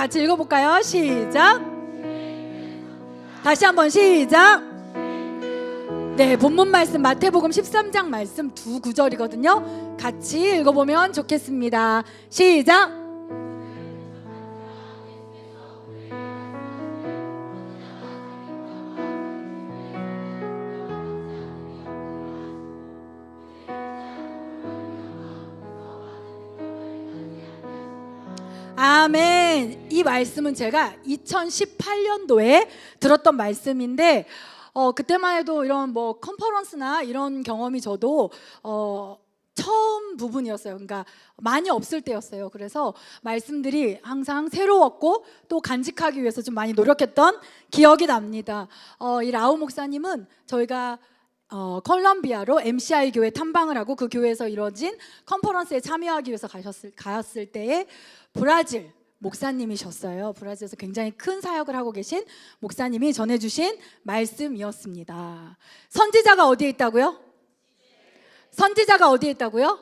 같이 읽어볼까요? 시작. 다시 한번 시작. 네, 본문 말씀 마태복음 13장 말씀 두 구절이거든요. 같이 읽어보면 좋겠습니다. 시작. 아멘. 이 말씀은 제가 2018년도에 들었던 말씀인데 그때만 해도 이런 뭐 컨퍼런스나 이런 경험이 저도 처음 부분이었어요. 그러니까 많이 없을 때였어요. 그래서 말씀들이 항상 새로웠고 또 간직하기 위해서 좀 많이 노력했던 기억이 납니다. 이 라우 목사님은 저희가 컬럼비아로 MCI 교회 탐방을 하고 그 교회에서 이뤄진 컨퍼런스에 참여하기 위해서 가셨을 때에 브라질 목사님이셨어요. 브라질에서 굉장히 큰 사역을 하고 계신 목사님이 전해주신 말씀이었습니다. 선지자가 어디에 있다고요? 선지자가 어디에 있다고요?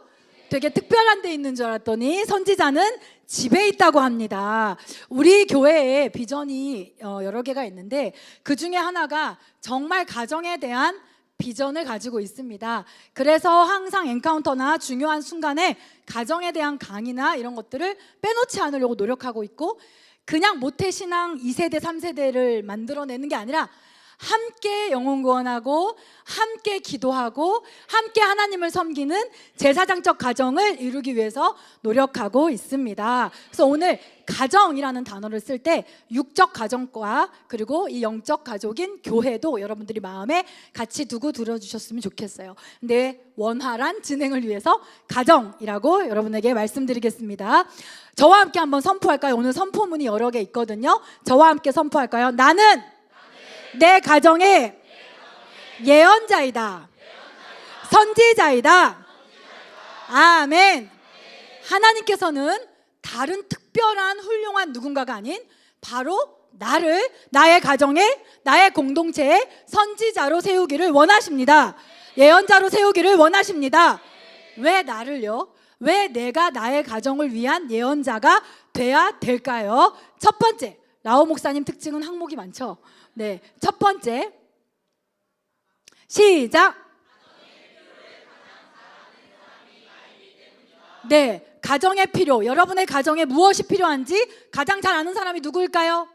되게 특별한 데 있는 줄 알았더니 선지자는 집에 있다고 합니다. 우리 교회에 비전이 여러 개가 있는데 그 중에 하나가 정말 가정에 대한 비전을 가지고 있습니다. 그래서 항상 엔카운터나 중요한 순간에 가정에 대한 강의나 이런 것들을 빼놓지 않으려고 노력하고 있고, 그냥 모태신앙 2세대 3세대를 만들어내는 게 아니라 함께 영혼 구원하고 함께 기도하고 함께 하나님을 섬기는 제사장적 가정을 이루기 위해서 노력하고 있습니다. 그래서 오늘 가정이라는 단어를 쓸 때 육적 가정과 그리고 이 영적 가족인 교회도 여러분들이 마음에 같이 두고 들어주셨으면 좋겠어요. 근데 원활한 진행을 위해서 가정이라고 여러분에게 말씀드리겠습니다. 저와 함께 한번 선포할까요? 오늘 선포문이 여러 개 있거든요. 저와 함께 선포할까요? 나는 내 가정의 예언자이다. 선지자이다. 아멘. 하나님께서는 다른 특별한 훌륭한 누군가가 아닌 바로 나를 나의 가정에 나의 공동체에 선지자로 세우기를 원하십니다. 예언자로 세우기를 원하십니다. 왜 나를요? 왜 내가 나의 가정을 위한 예언자가 돼야 될까요? 첫 번째, 라오 목사님 특징은 항목이 많죠. 네, 첫 번째 시작. 네, 가정의 필요. 여러분의 가정에 무엇이 필요한지 가장 잘 아는 사람이 누구일까요?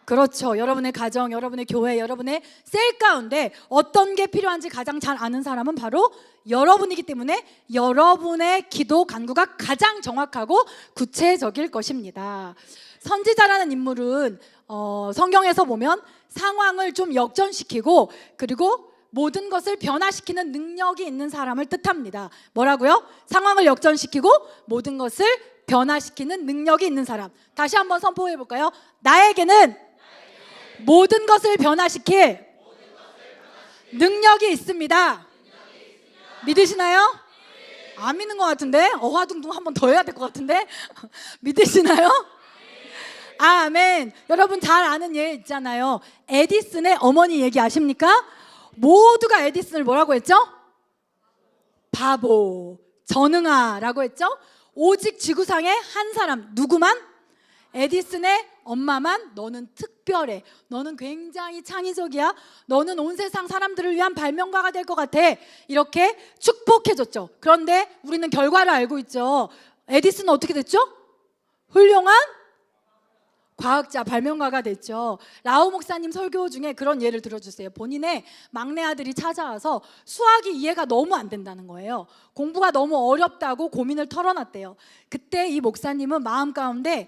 그렇죠. 여러분의 가정, 여러분의 교회, 여러분의 셀 가운데 어떤 게 필요한지 가장 잘 아는 사람은 바로 여러분이기 때문에 여러분의 기도 간구가 가장 정확하고 구체적일 것입니다. 선지자라는 인물은 성경에서 보면 상황을 좀 역전시키고 그리고 모든 것을 변화시키는 능력이 있는 사람을 뜻합니다. 뭐라고요? 상황을 역전시키고 모든 것을 변화시키는 능력이 있는 사람. 다시 한번 선포해 볼까요? 나에게는 모든 것을 변화시킬 능력이 있습니다. 믿으시나요? 안 믿는 것 같은데? 어화둥둥 한 번 더 해야 될 것 같은데? 믿으시나요? 아멘. 여러분 잘 아는 예 있잖아요. 에디슨의 어머니 얘기 아십니까? 모두가 에디슨을 뭐라고 했죠? 바보, 전응아라고 했죠? 오직 지구상에 한 사람, 누구만? 에디슨의 엄마만 너는 특별해. 너는 굉장히 창의적이야. 너는 온 세상 사람들을 위한 발명가가 될 것 같아. 이렇게 축복해줬죠. 그런데 우리는 결과를 알고 있죠. 에디슨은 어떻게 됐죠? 훌륭한 과학자, 발명가가 됐죠. 라오 목사님 설교 중에 그런 예를 들어주세요. 본인의 막내 아들이 찾아와서 수학이 이해가 너무 안 된다는 거예요. 공부가 너무 어렵다고 고민을 털어놨대요. 그때 이 목사님은 마음 가운데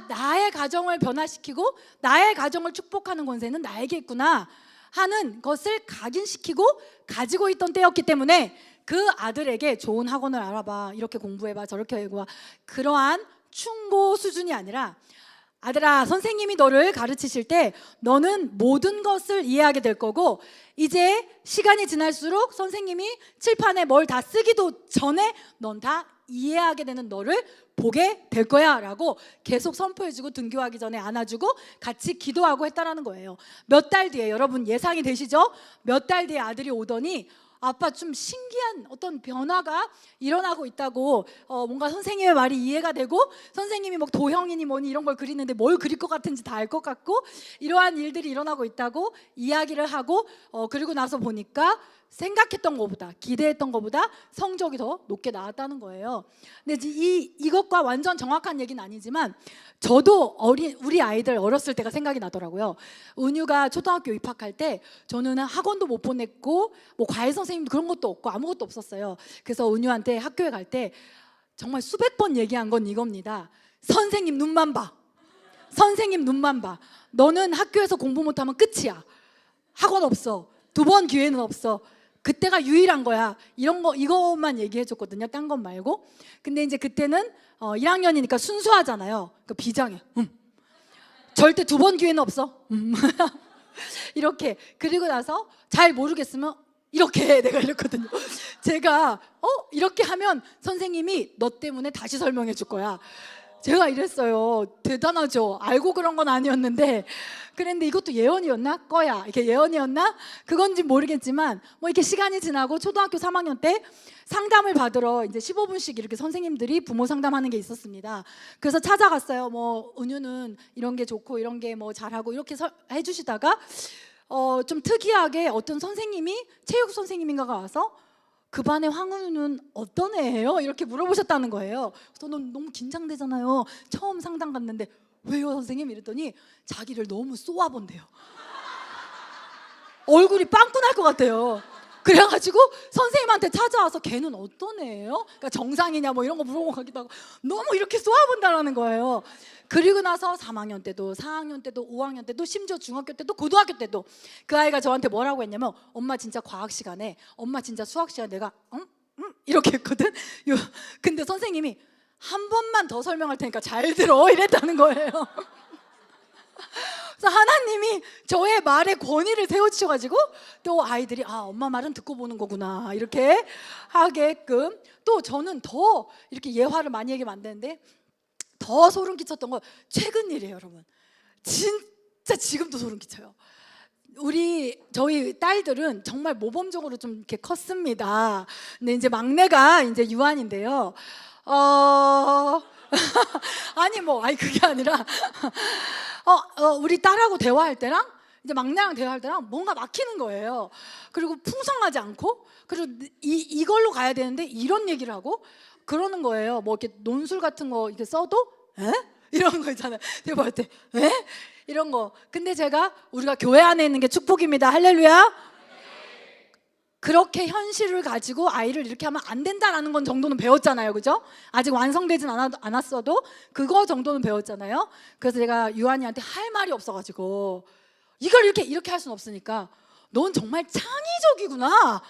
나의 가정을 변화시키고 나의 가정을 축복하는 권세는 나에게 있구나 하는 것을 각인시키고 가지고 있던 때였기 때문에 그 아들에게 좋은 학원을 알아봐, 이렇게 공부해봐, 저렇게 해봐, 그러한 충고 수준이 아니라 아들아, 선생님이 너를 가르치실 때 너는 모든 것을 이해하게 될 거고 이제 시간이 지날수록 선생님이 칠판에 뭘 다 쓰기도 전에 넌 다 이해하게 되는 너를 보게 될 거야 라고 계속 선포해주고 등교하기 전에 안아주고 같이 기도하고 했다라는 거예요. 몇 달 뒤에, 여러분 예상이 되시죠? 몇 달 뒤에 아들이 오더니 아빠 좀 신기한 어떤 변화가 일어나고 있다고, 뭔가 선생님의 말이 이해가 되고 선생님이 뭐 도형이니 뭐니 이런 걸 그리는데 뭘 그릴 것 같은지 다 알 것 같고 이러한 일들이 일어나고 있다고 이야기를 하고, 그리고 나서 보니까 생각했던 것보다, 기대했던 것보다 성적이 더 높게 나왔다는 거예요. 근데 이것과 완전 정확한 얘기는 아니지만 저도 우리 아이들 어렸을 때가 생각이 나더라고요. 은유가 초등학교 입학할 때 저는 학원도 못 보냈고 뭐 과외 선생님도 그런 것도 없고 아무것도 없었어요. 그래서 은유한테 학교에 갈 때 정말 수백 번 얘기한 건 이겁니다. 선생님 눈만 봐. 선생님 눈만 봐. 너는 학교에서 공부 못하면 끝이야. 학원 없어. 2번 기회는 없어. 그때가 유일한 거야. 이것만 얘기해 줬거든요. 딴 건 말고. 근데 이제 그때는 1학년이니까 순수하잖아요. 그러니까 비장해. 절대 2번 기회는 없어. 이렇게. 그리고 나서 잘 모르겠으면 이렇게 내가 이랬거든요. 제가 이렇게 하면 선생님이 너 때문에 다시 설명해 줄 거야. 제가 이랬어요. 대단하죠. 알고 그런 건 아니었는데 그랬는데 이것도 예언이었나? 거야. 이게 예언이었나? 그건지 모르겠지만 뭐 이렇게 시간이 지나고 초등학교 3학년 때 상담을 받으러 이제 15분씩 이렇게 선생님들이 부모 상담하는 게 있었습니다. 그래서 찾아갔어요. 뭐 은유는 이런 게 좋고 이런 게 뭐 잘하고 이렇게 해주시다가 좀 특이하게 어떤 선생님이 체육 선생님인가가 와서 그 반의 황은우는 어떤 애예요? 이렇게 물어보셨다는 거예요. 저는 너무 긴장되잖아요. 처음 상담 갔는데 왜요 선생님? 이랬더니 자기를 너무 쏘아본대요. 얼굴이 빵꾸 날 것 같아요. 그래가지고 선생님한테 찾아와서 걔는 어떤 애예요? 그러니까 정상이냐 뭐 이런 거 물어보고 가기도 하고 너무 이렇게 쏘아본다라는 거예요. 그리고 나서 3학년 때도 4학년 때도 5학년 때도 심지어 중학교 때도 고등학교 때도 그 아이가 저한테 뭐라고 했냐면 엄마 진짜 과학 시간에 엄마 진짜 수학 시간에 내가 이렇게 했거든. 근데 선생님이 한 번만 더 설명할 테니까 잘 들어 이랬다는 거예요. 그래서 하나님이 저의 말에 권위를 세워주셔가지고 또 아이들이 엄마 말은 듣고 보는 거구나 이렇게 하게끔, 또 저는 더 이렇게 예화를 많이 얘기하면 안 되는데 더 소름 끼쳤던 건 최근 일이에요. 여러분 진짜 지금도 소름 끼쳐요. 저희 딸들은 정말 모범적으로 좀 이렇게 컸습니다. 근데 이제 막내가 이제 유한인데요. 아니 그게 아니라 우리 딸하고 대화할 때랑 이제 막내랑 대화할 때랑 뭔가 막히는 거예요. 그리고 풍성하지 않고, 그리고 이걸로 가야 되는데 이런 얘기를 하고 그러는 거예요. 뭐 이렇게 논술 같은 거 이렇게 써도 에? 이런 거 있잖아요. 제가 볼 때 에? 이런 거. 근데 우리가 교회 안에 있는 게 축복입니다. 할렐루야. 그렇게 현실을 가지고 아이를 이렇게 하면 안 된다라는 건 정도는 배웠잖아요. 그죠? 아직 완성되진 않았어도 그거 정도는 배웠잖아요. 그래서 제가 유한이한테 할 말이 없어가지고 이걸 이렇게 할 수는 없으니까 넌 정말 창의적이구나.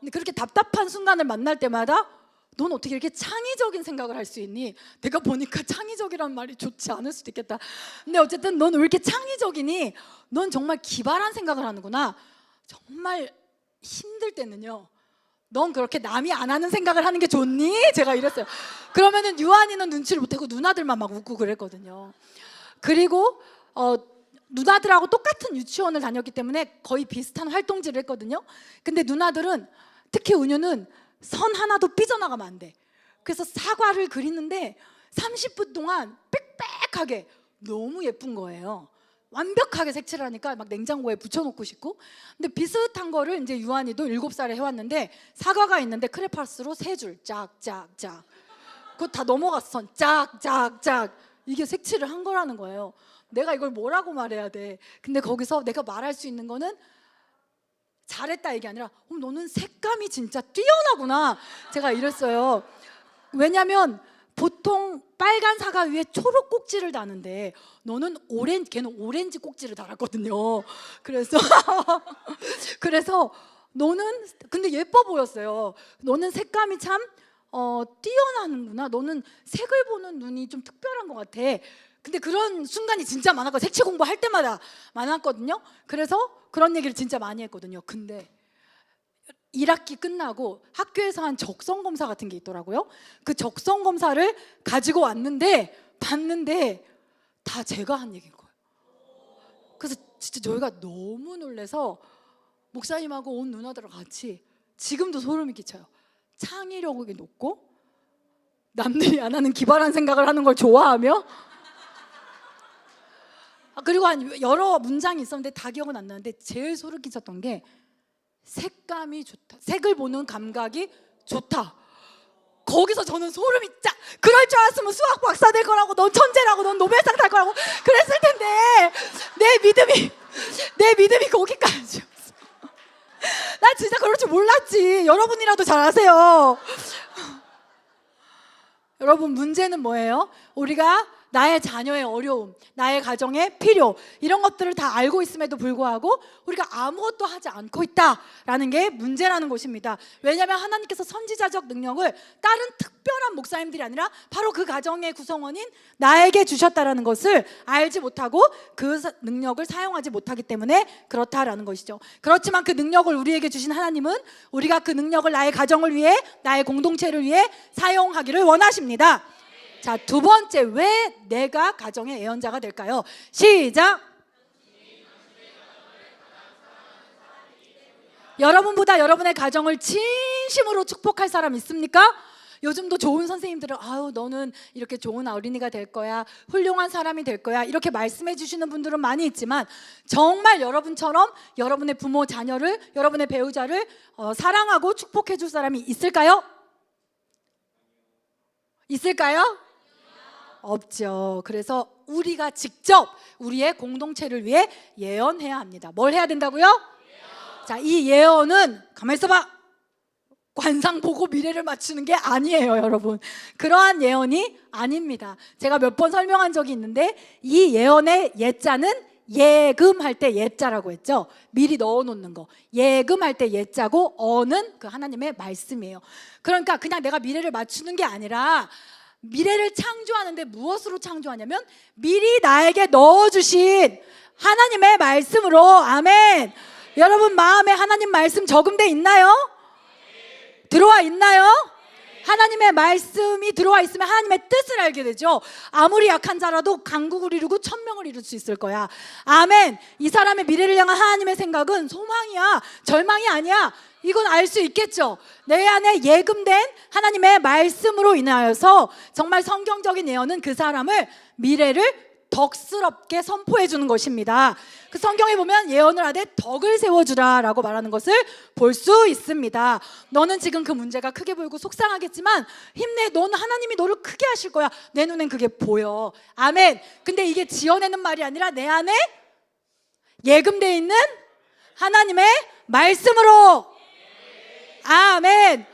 근데 그렇게 답답한 순간을 만날 때마다 넌 어떻게 이렇게 창의적인 생각을 할 수 있니? 내가 보니까 창의적이란 말이 좋지 않을 수도 있겠다. 근데 어쨌든 넌 왜 이렇게 창의적이니? 넌 정말 기발한 생각을 하는구나. 정말 힘들 때는요, 넌 그렇게 남이 안 하는 생각을 하는 게 좋니? 제가 이랬어요. 그러면은 유한이는 눈치를 못하고 누나들만 막 웃고 그랬거든요. 그리고 누나들하고 똑같은 유치원을 다녔기 때문에 거의 비슷한 활동지를 했거든요. 근데 누나들은, 특히 은유는 선 하나도 삐져나가면 안 돼. 그래서 사과를 그리는데 30분 동안 빽빽하게 너무 예쁜 거예요. 완벽하게 색칠을 하니까 막 냉장고에 붙여놓고 싶고. 근데 비슷한 거를 이제 유한이도 7살에 해왔는데 사과가 있는데 크레파스로 3줄 짝짝짝, 그거 다 넘어갔어. 짝짝짝. 이게 색칠을 한 거라는 거예요. 내가 이걸 뭐라고 말해야 돼? 근데 거기서 내가 말할 수 있는 거는 잘했다 이게 아니라 너는 색감이 진짜 뛰어나구나. 제가 이랬어요. 왜냐면 보통 빨간 사과 위에 초록 꼭지를 다는데 걔는 오렌지 꼭지를 달았거든요. 그래서 너는 근데 예뻐 보였어요. 너는 색감이 참 뛰어나는구나. 너는 색을 보는 눈이 좀 특별한 것 같아. 근데 그런 순간이 진짜 많았고 색칠 공부할 때마다 많았거든요. 그래서 그런 얘기를 진짜 많이 했거든요. 근데 1학기 끝나고 학교에서 한 적성검사 같은 게 있더라고요. 그 적성검사를 가지고 봤는데 다 제가 한 얘기인 거예요. 그래서 진짜 저희가 너무 놀라서 목사님하고 온 누나들하고 같이 지금도 소름이 끼쳐요. 창의력이 높고 남들이 안 하는 기발한 생각을 하는 걸 좋아하며, 그리고 한 여러 문장이 있었는데 다 기억은 안 나는데 제일 소름 끼쳤던 게 색감이 좋다, 색을 보는 감각이 좋다. 거기서 저는 소름이 쫙. 그럴 줄 알았으면 수학 박사 될 거라고, 넌 천재라고, 넌 노벨상 탈 거라고 그랬을 텐데 내 믿음이 거기까지였어. 나 진짜 그럴 줄 몰랐지. 여러분이라도 잘 아세요. 여러분, 문제는 뭐예요? 우리가 나의 자녀의 어려움, 나의 가정의 필요, 이런 것들을 다 알고 있음에도 불구하고 우리가 아무것도 하지 않고 있다라는 게 문제라는 것입니다. 왜냐하면 하나님께서 선지자적 능력을 다른 특별한 목사님들이 아니라 바로 그 가정의 구성원인 나에게 주셨다라는 것을 알지 못하고 그 능력을 사용하지 못하기 때문에 그렇다라는 것이죠. 그렇지만 그 능력을 우리에게 주신 하나님은 우리가 그 능력을 나의 가정을 위해, 나의 공동체를 위해 사용하기를 원하십니다. 자, 두 번째, 왜 내가 가정의 예언자가 될까요? 시작! 여러분보다 여러분의 가정을 진심으로 축복할 사람 있습니까? 요즘도 좋은 선생님들은 아유, 너는 이렇게 좋은 어린이가 될 거야, 훌륭한 사람이 될 거야, 이렇게 말씀해 주시는 분들은 많이 있지만 정말 여러분처럼 여러분의 부모, 자녀를, 여러분의 배우자를 사랑하고 축복해 줄 사람이 있을까요? 있을까요? 없죠. 그래서 우리가 직접 우리의 공동체를 위해 예언해야 합니다. 뭘 해야 된다고요? 예언. 자, 이 예언은 가만히 있어봐. 관상 보고 미래를 맞추는 게 아니에요, 여러분. 그러한 예언이 아닙니다. 제가 몇 번 설명한 적이 있는데 이 예언의 예자는 예금할 때 예자라고 했죠. 미리 넣어놓는 거. 예금할 때 예자고 어는 그 하나님의 말씀이에요. 그러니까 그냥 내가 미래를 맞추는 게 아니라 미래를 창조하는데 무엇으로 창조하냐면 미리 나에게 넣어주신 하나님의 말씀으로. 아멘. 여러분 마음에 하나님 말씀 적응돼 있나요? 들어와 있나요? 하나님의 말씀이 들어와 있으면 하나님의 뜻을 알게 되죠. 아무리 약한 자라도 강국을 이루고 천명을 이룰 수 있을 거야. 아멘. 이 사람의 미래를 향한 하나님의 생각은 소망이야, 절망이 아니야. 이건 알 수 있겠죠. 내 안에 예금된 하나님의 말씀으로 인하여서 정말 성경적인 예언은 그 사람을 미래를 덕스럽게 선포해 주는 것입니다. 그 성경에 보면 예언을 하되 덕을 세워주라 라고 말하는 것을 볼 수 있습니다. 너는 지금 그 문제가 크게 보이고 속상하겠지만 힘내. 너는 하나님이 너를 크게 하실 거야. 내 눈엔 그게 보여. 아멘. 근데 이게 지어내는 말이 아니라 내 안에 예금되어 있는 하나님의 말씀으로. 아멘.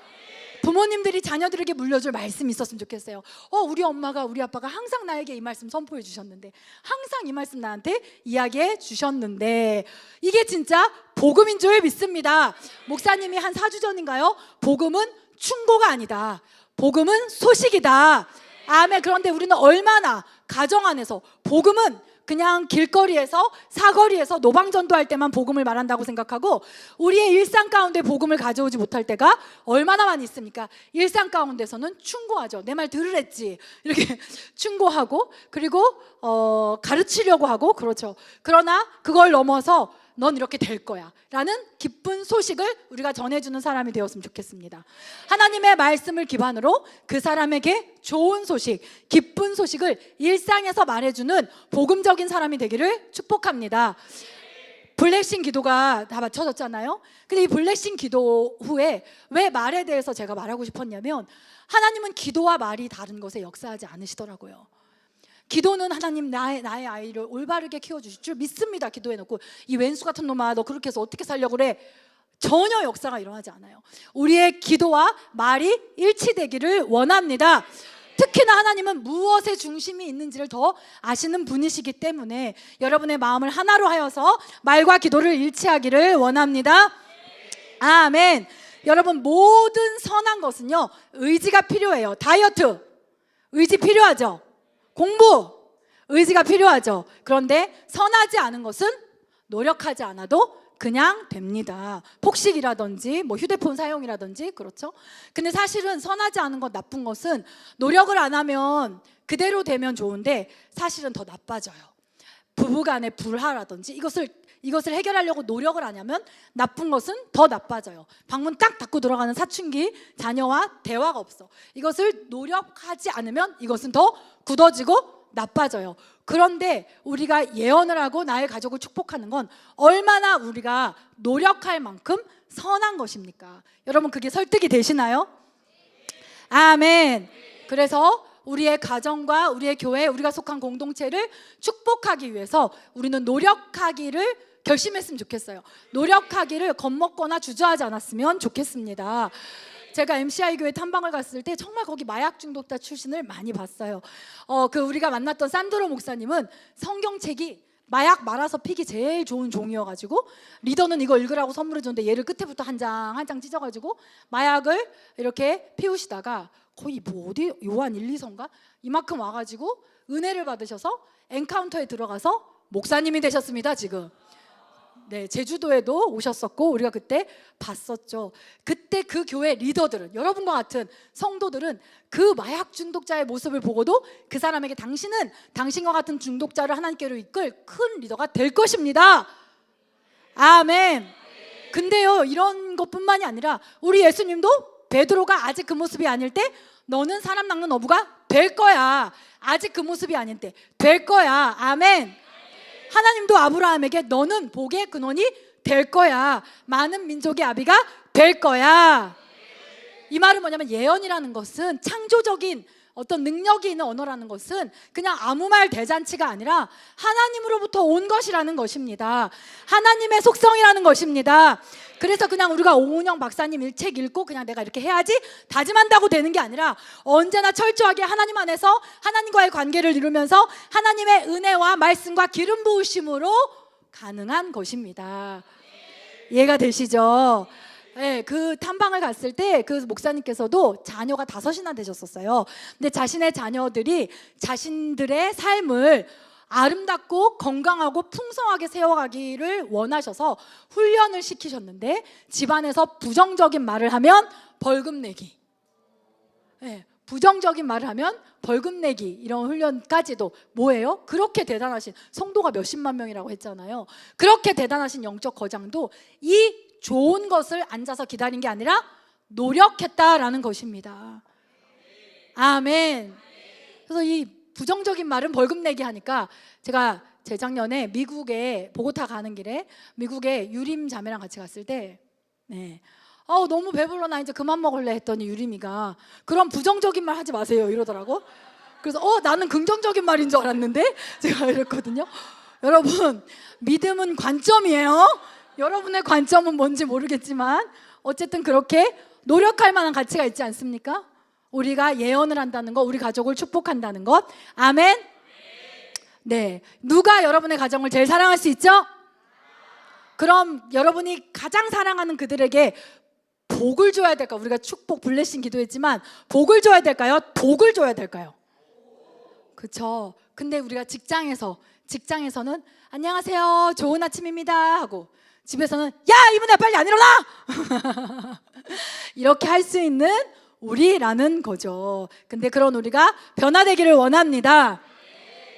부모님들이 자녀들에게 물려줄 말씀이 있었으면 좋겠어요. 우리 엄마가, 우리 아빠가 항상 나에게 이 말씀 선포해 주셨는데, 항상 이 말씀 나한테 이야기해 주셨는데, 이게 진짜 복음인 줄 믿습니다. 목사님이 한 4주 전인가요? 복음은 충고가 아니다, 복음은 소식이다. 아멘. 그런데 우리는 얼마나 가정 안에서 복음은 그냥 길거리에서, 사거리에서 노방전도할 때만 복음을 말한다고 생각하고 우리의 일상 가운데 복음을 가져오지 못할 때가 얼마나 많이 있습니까? 일상 가운데서는 충고하죠. 내 말 들으랬지, 이렇게 충고하고, 그리고 가르치려고 하고, 그렇죠. 그러나 그걸 넘어서 넌 이렇게 될 거야 라는 기쁜 소식을 우리가 전해주는 사람이 되었으면 좋겠습니다. 하나님의 말씀을 기반으로 그 사람에게 좋은 소식, 기쁜 소식을 일상에서 말해주는 복음적인 사람이 되기를 축복합니다. 블레싱 기도가 다 맞춰졌잖아요. 근데 이 블레싱 기도 후에 왜 말에 대해서 제가 말하고 싶었냐면, 하나님은 기도와 말이 다른 것에 역사하지 않으시더라고요. 기도는 하나님 나의 아이를 올바르게 키워주실 줄 믿습니다. 기도해놓고 이 왼수 같은 놈아 너 그렇게 해서 어떻게 살려고 그래, 전혀 역사가 일어나지 않아요. 우리의 기도와 말이 일치되기를 원합니다. 특히나 하나님은 무엇에 중심이 있는지를 더 아시는 분이시기 때문에 여러분의 마음을 하나로 하여서 말과 기도를 일치하기를 원합니다. 아멘. 여러분, 모든 선한 것은요 의지가 필요해요. 다이어트 의지 필요하죠. 공부 의지가 필요하죠. 그런데 선하지 않은 것은 노력하지 않아도 그냥 됩니다. 폭식이라든지 뭐 휴대폰 사용이라든지, 그렇죠. 근데 사실은 선하지 않은 것, 나쁜 것은 노력을 안 하면 그대로 되면 좋은데 사실은 더 나빠져요. 부부간의 불화라든지 이것을 해결하려고 노력을 안 하면 나쁜 것은 더 나빠져요. 방문 딱 닫고 들어가는 사춘기 자녀와 대화가 없어. 이것을 노력하지 않으면 이것은 더 굳어지고 나빠져요. 그런데 우리가 예언을 하고 나의 가족을 축복하는 건 얼마나 우리가 노력할 만큼 선한 것입니까? 여러분, 그게 설득이 되시나요? 아멘. 그래서 우리의 가정과 우리의 교회, 우리가 속한 공동체를 축복하기 위해서 우리는 노력하기를 결심했으면 좋겠어요. 노력하기를 겁먹거나 주저하지 않았으면 좋겠습니다. 제가 MCI 교회 탐방을 갔을 때 정말 거기 마약 중독자 출신을 많이 봤어요. 우리가 만났던 산드로 목사님은 성경책이 마약 말아서 피기 제일 좋은 종이어가지고 리더는 이거 읽으라고 선물해 줬는데 얘를 끝에부터 한 장 한 장 찢어가지고 마약을 이렇게 피우시다가 거의 뭐 어디 요한 1, 2서인가 이만큼 와가지고 은혜를 받으셔서 엔카운터에 들어가서 목사님이 되셨습니다. 지금 네, 제주도에도 오셨었고 우리가 그때 봤었죠. 그때 그 교회 리더들은, 여러분과 같은 성도들은 그 마약 중독자의 모습을 보고도 그 사람에게 당신은 당신과 같은 중독자를 하나님께로 이끌 큰 리더가 될 것입니다. 아멘. 근데요, 이런 것뿐만이 아니라 우리 예수님도 베드로가 아직 그 모습이 아닐 때 너는 사람 낚는 어부가 될 거야. 아직 그 모습이 아닐 때 될 거야. 아멘. 하나님도 아브라함에게 너는 복의 근원이 될 거야. 많은 민족의 아비가 될 거야. 이 말은 뭐냐면 예언이라는 것은 창조적인 어떤 능력이 있는 언어라는 것은 그냥 아무 말 대잔치가 아니라 하나님으로부터 온 것이라는 것입니다. 하나님의 속성이라는 것입니다. 그래서 그냥 우리가 오은영 박사님 책 읽고 그냥 내가 이렇게 해야지 다짐한다고 되는 게 아니라 언제나 철저하게 하나님 안에서 하나님과의 관계를 이루면서 하나님의 은혜와 말씀과 기름 부으심으로 가능한 것입니다. 이해가 되시죠? 네, 그 탐방을 갔을 때 그 목사님께서도 자녀가 5이나 되셨었어요. 근데 자신의 자녀들이 자신들의 삶을 아름답고 건강하고 풍성하게 세워가기를 원하셔서 훈련을 시키셨는데 집안에서 부정적인 말을 하면 벌금 내기, 네, 부정적인 말을 하면 벌금 내기, 이런 훈련까지도 뭐예요? 그렇게 대단하신 성도가 몇십만 명이라고 했잖아요. 그렇게 대단하신 영적 거장도 이 좋은 것을 앉아서 기다린 게 아니라 노력했다라는 것입니다. 아멘. 그래서 이 부정적인 말은 벌금 내기 하니까 제가 재작년에 미국에 보고타 가는 길에 미국에 유림 자매랑 같이 갔을 때 네. 너무 배불러 나 이제 그만 먹을래 했더니 유림이가 그런 부정적인 말 하지 마세요 이러더라고. 그래서 나는 긍정적인 말인 줄 알았는데 제가 이랬거든요. 여러분, 믿음은 관점이에요. 여러분의 관점은 뭔지 모르겠지만 어쨌든 그렇게 노력할 만한 가치가 있지 않습니까? 우리가 예언을 한다는 것, 우리 가족을 축복한다는 것. 아멘. 네, 누가 여러분의 가정을 제일 사랑할 수 있죠? 그럼 여러분이 가장 사랑하는 그들에게 복을 줘야 될까요? 우리가 축복 블레싱 기도했지만 복을 줘야 될까요? 독을 줘야 될까요? 그렇죠. 근데 우리가 직장에서는 안녕하세요, 좋은 아침입니다 하고 집에서는 야 이분아 빨리 안 일어나 이렇게 할 수 있는 우리라는 거죠. 근데 그런 우리가 변화되기를 원합니다.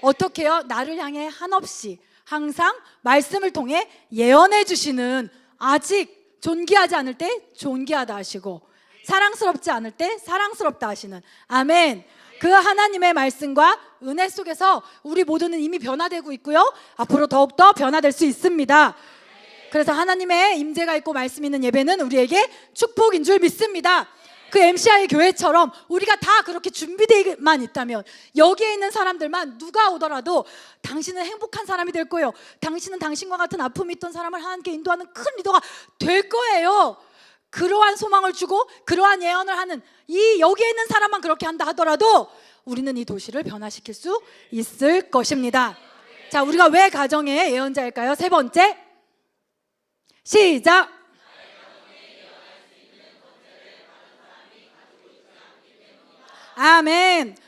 어떻게 해요? 나를 향해 한없이 항상 말씀을 통해 예언해 주시는, 아직 존귀하지 않을 때 존귀하다 하시고 사랑스럽지 않을 때 사랑스럽다 하시는, 아멘. 그 하나님의 말씀과 은혜 속에서 우리 모두는 이미 변화되고 있고요, 앞으로 더욱더 변화될 수 있습니다. 그래서 하나님의 임재가 있고 말씀 있는 예배는 우리에게 축복인 줄 믿습니다. 그 MCI 교회처럼 우리가 다 그렇게 준비되만 있다면 여기에 있는 사람들만 누가 오더라도 당신은 행복한 사람이 될 거예요. 당신은 당신과 같은 아픔이 있던 사람을 하나님께 인도하는 큰 리더가 될 거예요. 그러한 소망을 주고 그러한 예언을 하는 이 여기에 있는 사람만 그렇게 한다 하더라도 우리는 이 도시를 변화시킬 수 있을 것입니다. 자, 우리가 왜 가정의 예언자일까요? 3번째, 시작. 아멘.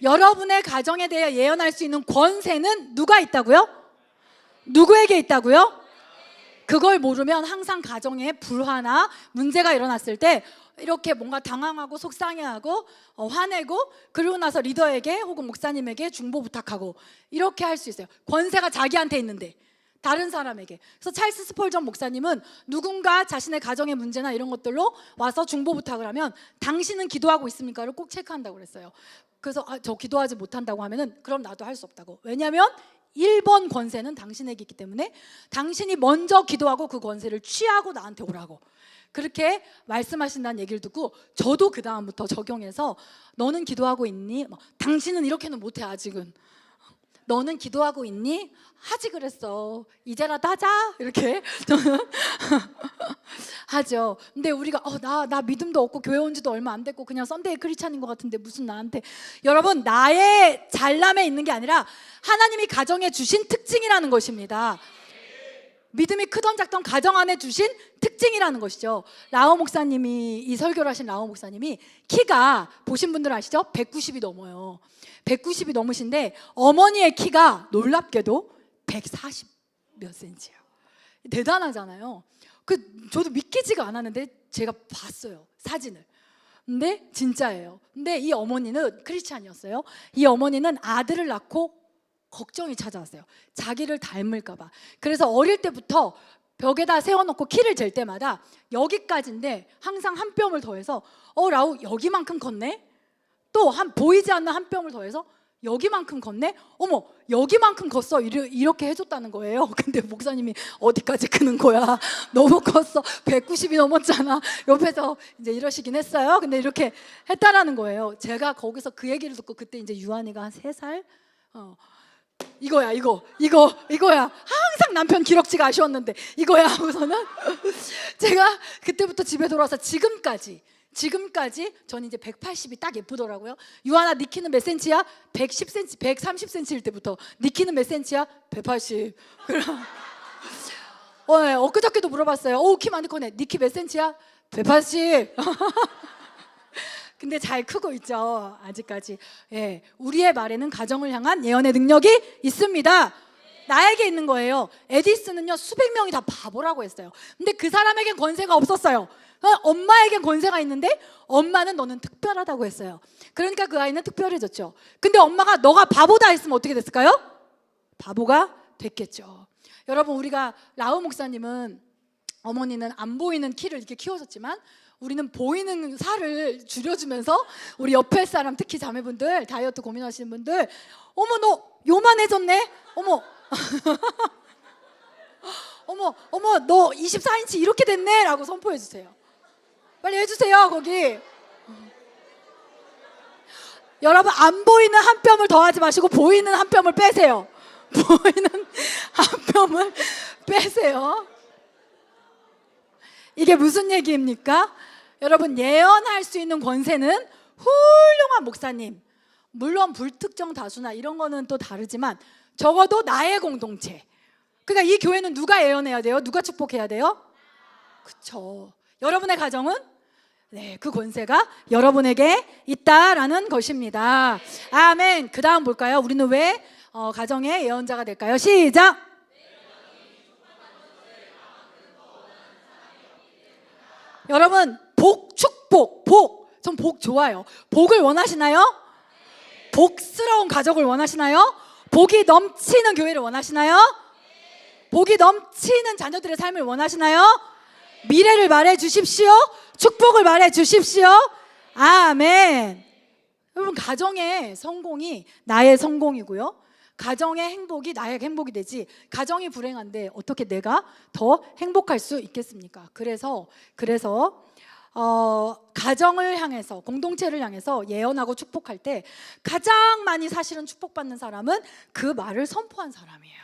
여러분의 가정에 대해 예언할 수 있는 권세는 누가 있다고요? 누구에게 있다고요? 그걸 모르면 항상 가정에 불화나 문제가 일어났을 때 이렇게 뭔가 당황하고 속상해하고 화내고 그러고 나서 리더에게 혹은 목사님에게 중보 부탁하고 이렇게 할 수 있어요. 권세가 자기한테 있는데 다른 사람에게. 그래서 찰스 스펄전 목사님은 누군가 자신의 가정의 문제나 이런 것들로 와서 중보 부탁을 하면 당신은 기도하고 있습니까를 꼭 체크한다고 그랬어요. 그래서 저 기도하지 못한다고 하면은 그럼 나도 할 수 없다고. 왜냐하면 1번 권세는 당신에게 있기 때문에 당신이 먼저 기도하고 그 권세를 취하고 나한테 오라고 그렇게 말씀하신다는 얘기를 듣고 저도 그 다음부터 적용해서 너는 기도하고 있니? 당신은 이렇게는 못해 아직은. 너는 기도하고 있니? 하지 그랬어. 이제라도 하자 이렇게 하죠. 근데 우리가 나 믿음도 없고 교회 온 지도 얼마 안 됐고 그냥 썬데이 크리스찬인 것 같은데 무슨 나한테. 여러분, 나의 잘남에 있는 게 아니라 하나님이 가정에 주신 특징이라는 것입니다. 믿음이 크던 작던 가정 안에 주신 특징이라는 것이죠. 라오 목사님이, 이 설교를 하신 라오 목사님이 키가 보신 분들 아시죠? 190이 넘어요. 190이 넘으신데 어머니의 키가 놀랍게도 140 몇 센치예요. 대단하잖아요. 저도 믿기지가 않았는데 제가 봤어요, 사진을. 근데 진짜예요. 근데 이 어머니는 크리스찬이었어요. 이 어머니는 아들을 낳고 걱정이 찾아왔어요. 자기를 닮을까 봐. 그래서 어릴 때부터 벽에다 세워놓고 키를 잴 때마다 여기까지인데 항상 한 뼘을 더해서 라우 여기만큼 컸네? 또 보이지 않는 한 뼘을 더해서 여기만큼 컸네? 어머 여기만큼 컸어. 이렇게 해줬다는 거예요. 근데 목사님이 어디까지 크는 거야? 너무 컸어. 190이 넘었잖아. 옆에서 이제 이러시긴 했어요. 근데 이렇게 했다라는 거예요. 제가 거기서 그 얘기를 듣고 그때 이제 유한이가 한 3살? 이거야. 항상 남편 기럭지가 아쉬웠는데 이거야 하고서는 제가 그때부터 집에 돌아와서 지금까지 전 이제 180이 딱 예쁘더라고요. 유한아 니 키는 몇 센치야? 110cm, 130cm일 때부터 니 키는 몇 센치야? 180. 엊그저께도 물어봤어요. 키 많이 커네. 니 키 몇 센치야? 180. 근데 잘 크고 있죠, 아직까지. 우리의 말에는 가정을 향한 예언의 능력이 있습니다. 나에게 있는 거예요. 에디슨은요 수백 명이 다 바보라고 했어요. 근데 그 사람에겐 권세가 없었어요. 엄마에겐 권세가 있는데 엄마는 너는 특별하다고 했어요. 그러니까 그 아이는 특별해졌죠. 근데 엄마가 너가 바보다 했으면 어떻게 됐을까요? 바보가 됐겠죠. 여러분, 우리가 라우 목사님은 어머니는 안 보이는 키를 이렇게 키워줬지만 우리는 보이는 살을 줄여주면서 우리 옆에 사람, 특히 자매분들, 다이어트 고민하시는 분들, 어머 너 요만해졌네? 어머 어머 너 24인치 이렇게 됐네? 라고 선포해 주세요. 빨리 해주세요. 거기 여러분, 안 보이는 한 뼘을 더하지 마시고 보이는 한 뼘을 빼세요. 보이는 한 뼘을 빼세요. 이게 무슨 얘기입니까? 여러분, 예언할 수 있는 권세는 훌륭한 목사님, 물론 불특정 다수나 이런 거는 또 다르지만 적어도 나의 공동체. 그러니까 이 교회는 누가 예언해야 돼요? 누가 축복해야 돼요? 그렇죠. 여러분의 가정은 그 권세가 여러분에게 있다라는 것입니다. 아멘. 그 다음 볼까요? 우리는 왜 가정의 예언자가 될까요? 시작. 여러분, 축복. 전 복 좋아요. 복을 원하시나요? 복스러운 가족을 원하시나요? 복이 넘치는 교회를 원하시나요? 복이 넘치는 자녀들의 삶을 원하시나요? 미래를 말해 주십시오. 축복을 말해 주십시오. 아멘. 여러분, 가정의 성공이 나의 성공이고요, 가정의 행복이 나의 행복이 되지, 가정이 불행한데 어떻게 내가 더 행복할 수 있겠습니까? 그래서 가정을 향해서, 공동체를 향해서 예언하고 축복할 때 가장 많이 사실은 축복받는 사람은 그 말을 선포한 사람이에요.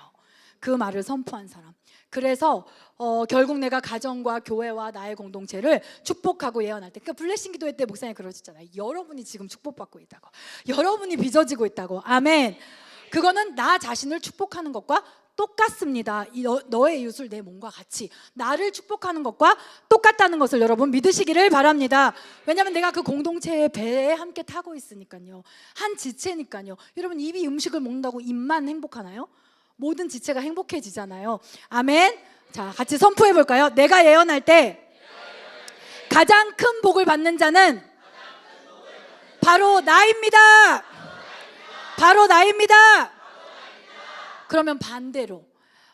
그 말을 선포한 사람. 그래서 결국 내가 가정과 교회와 나의 공동체를 축복하고 예언할 때, 그러니까 블레싱 기도회 때 목사님이 그러셨잖아요. 여러분이 지금 축복받고 있다고, 여러분이 빚어지고 있다고. 아멘. 그거는 나 자신을 축복하는 것과 똑같습니다. 너의 이웃을 내 몸과 같이, 나를 축복하는 것과 똑같다는 것을 여러분 믿으시기를 바랍니다. 왜냐하면 내가 그 공동체의 배에 함께 타고 있으니까요. 한 지체니까요. 여러분, 입이 음식을 먹는다고 입만 행복하나요? 모든 지체가 행복해지잖아요. 아멘. 자, 같이 선포해 볼까요? 내가 예언할 때 가장 큰 복을 받는 자는 바로 나입니다. 바로 나입니다. 그러면 반대로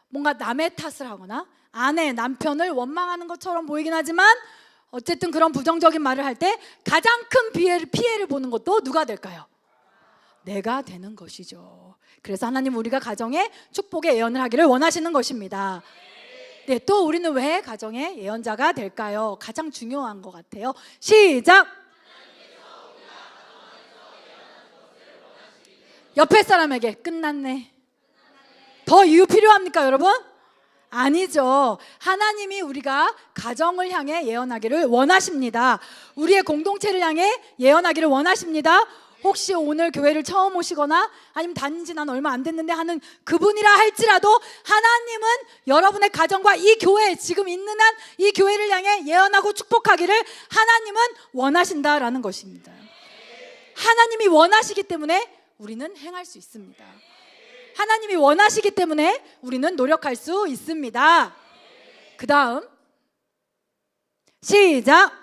뭔가 남의 탓을 하거나 아내, 남편을 원망하는 것처럼 보이긴 하지만 어쨌든 그런 부정적인 말을 할 때 가장 큰 피해를 보는 것도 누가 될까요? 내가 되는 것이죠. 그래서 하나님 우리가 가정에 축복의 예언을 하기를 원하시는 것입니다. 네, 또 우리는 왜 가정의 예언자가 될까요? 가장 중요한 것 같아요. 시작! 옆에 사람에게 끝났네. 더 이유 필요합니까, 여러분? 아니죠. 하나님이 우리가 가정을 향해 예언하기를 원하십니다. 우리의 공동체를 향해 예언하기를 원하십니다. 혹시 오늘 교회를 처음 오시거나 아니면 다닌 지 난 얼마 안 됐는데 하는 그분이라 할지라도 하나님은 여러분의 가정과 이 교회, 지금 있는 한 이 교회를 향해 예언하고 축복하기를 하나님은 원하신다라는 것입니다. 하나님이 원하시기 때문에 우리는 행할 수 있습니다. 하나님이 원하시기 때문에 우리는 노력할 수 있습니다. 그 다음 시작!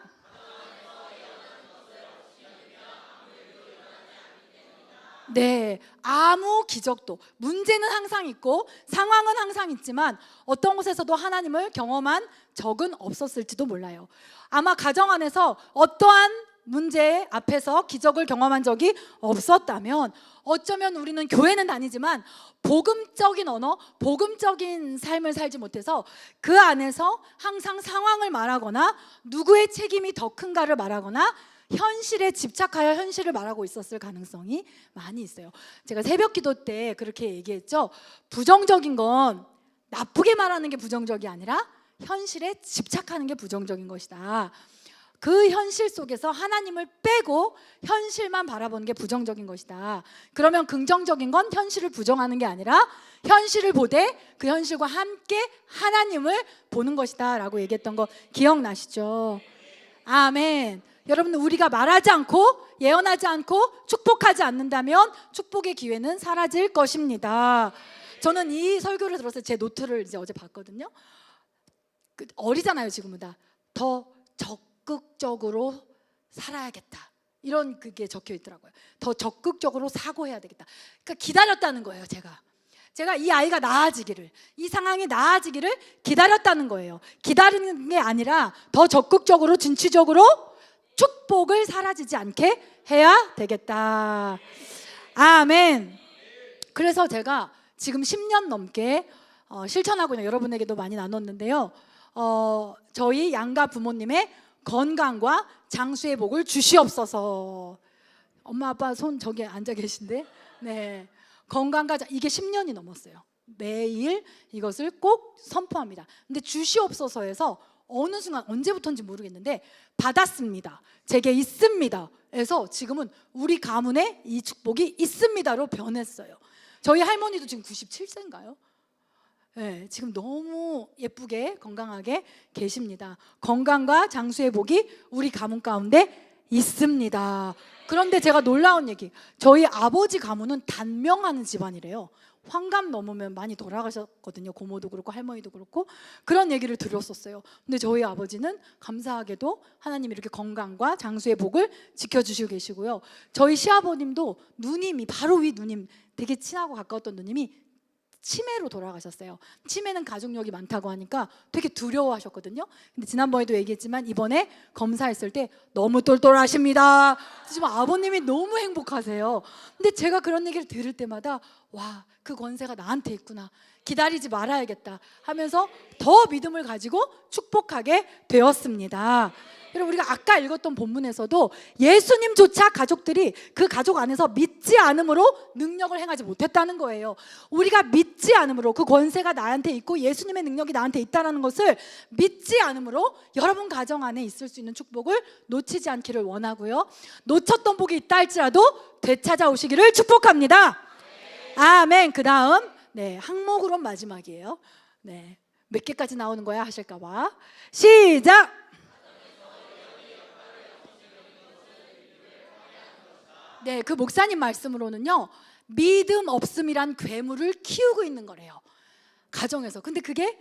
네, 아무 기적도, 문제는 항상 있고 상황은 항상 있지만 어떤 곳에서도 하나님을 경험한 적은 없었을지도 몰라요. 아마 가정 안에서 어떠한 문제 앞에서 기적을 경험한 적이 없었다면 어쩌면 우리는 교회는 다니지만 복음적인 언어, 복음적인 삶을 살지 못해서 그 안에서 항상 상황을 말하거나 누구의 책임이 더 큰가를 말하거나 현실에 집착하여 현실을 말하고 있었을 가능성이 많이 있어요. 제가 새벽 기도 때 그렇게 얘기했죠. 부정적인 건 나쁘게 말하는 게 부정적이 아니라 현실에 집착하는 게 부정적인 것이다. 그 현실 속에서 하나님을 빼고 현실만 바라보는 게 부정적인 것이다. 그러면 긍정적인 건 현실을 부정하는 게 아니라 현실을 보되 그 현실과 함께 하나님을 보는 것이다 라고 얘기했던 거 기억나시죠? 아멘. 여러분, 우리가 말하지 않고 예언하지 않고 축복하지 않는다면 축복의 기회는 사라질 것입니다. 저는 이 설교를 들어서 제 노트를 이제 어제 봤거든요. 어리잖아요, 지금은 다. 더 적극적으로 살아야겠다. 이런 그게 적혀 있더라고요. 더 적극적으로 사고해야 되겠다. 그러니까 기다렸다는 거예요, 제가 이 아이가 나아지기를, 이 상황이 나아지기를 기다렸다는 거예요. 기다리는 게 아니라 더 적극적으로 진취적으로 축복을 사라지지 않게 해야 되겠다. 아멘. 그래서 제가 지금 10년 넘게 실천하고 있는, 여러분에게도 많이 나눴는데요. 저희 양가 부모님의 건강과 장수의 복을 주시옵소서. 엄마 아빠 손 저기 앉아 계신데, 네, 건강과 이게 10년이 넘었어요. 매일 이것을 꼭 선포합니다. 근데 주시옵소서에서 어느 순간 언제부터인지 모르겠는데 받았습니다. 제게 있습니다. 해서 지금은 우리 가문에 이 축복이 있습니다로 변했어요. 저희 할머니도 지금 97세인가요? 네, 지금 너무 예쁘게 건강하게 계십니다. 건강과 장수의 복이 우리 가문 가운데 있습니다. 그런데 제가 놀라운 얘기, 저희 아버지 가문은 단명하는 집안이래요. 환갑 넘으면 많이 돌아가셨거든요. 고모도 그렇고 할머니도 그렇고 그런 얘기를 들었었어요. 근데 저희 아버지는 감사하게도 하나님이 이렇게 건강과 장수의 복을 지켜주시고 계시고요. 저희 시아버님도 누님이, 바로 위 누님, 되게 친하고 가까웠던 누님이 치매로 돌아가셨어요. 치매는 가족력이 많다고 하니까 되게 두려워하셨거든요. 근데 지난번에도 얘기했지만 이번에 검사했을 때 너무 똘똘하십니다. 지금 아버님이 너무 행복하세요. 근데 제가 그런 얘기를 들을 때마다 와, 그 권세가 나한테 있구나, 기다리지 말아야겠다 하면서 더 믿음을 가지고 축복하게 되었습니다. 여러분, 우리가 아까 읽었던 본문에서도 예수님조차 가족들이 그 가족 안에서 믿지 않음으로 능력을 행하지 못했다는 거예요. 우리가 믿지 않음으로, 그 권세가 나한테 있고 예수님의 능력이 나한테 있다는 것을 믿지 않음으로 여러분 가정 안에 있을 수 있는 축복을 놓치지 않기를 원하고요. 놓쳤던 복이 있다 할지라도 되찾아오시기를 축복합니다. 아멘. 그 다음, 네, 항목으로 마지막이에요. 네, 몇 개까지 나오는 거야 하실까봐. 시작. 네, 그 목사님 말씀으로는요, 믿음 없음이란 괴물을 키우고 있는 거래요, 가정에서. 근데 그게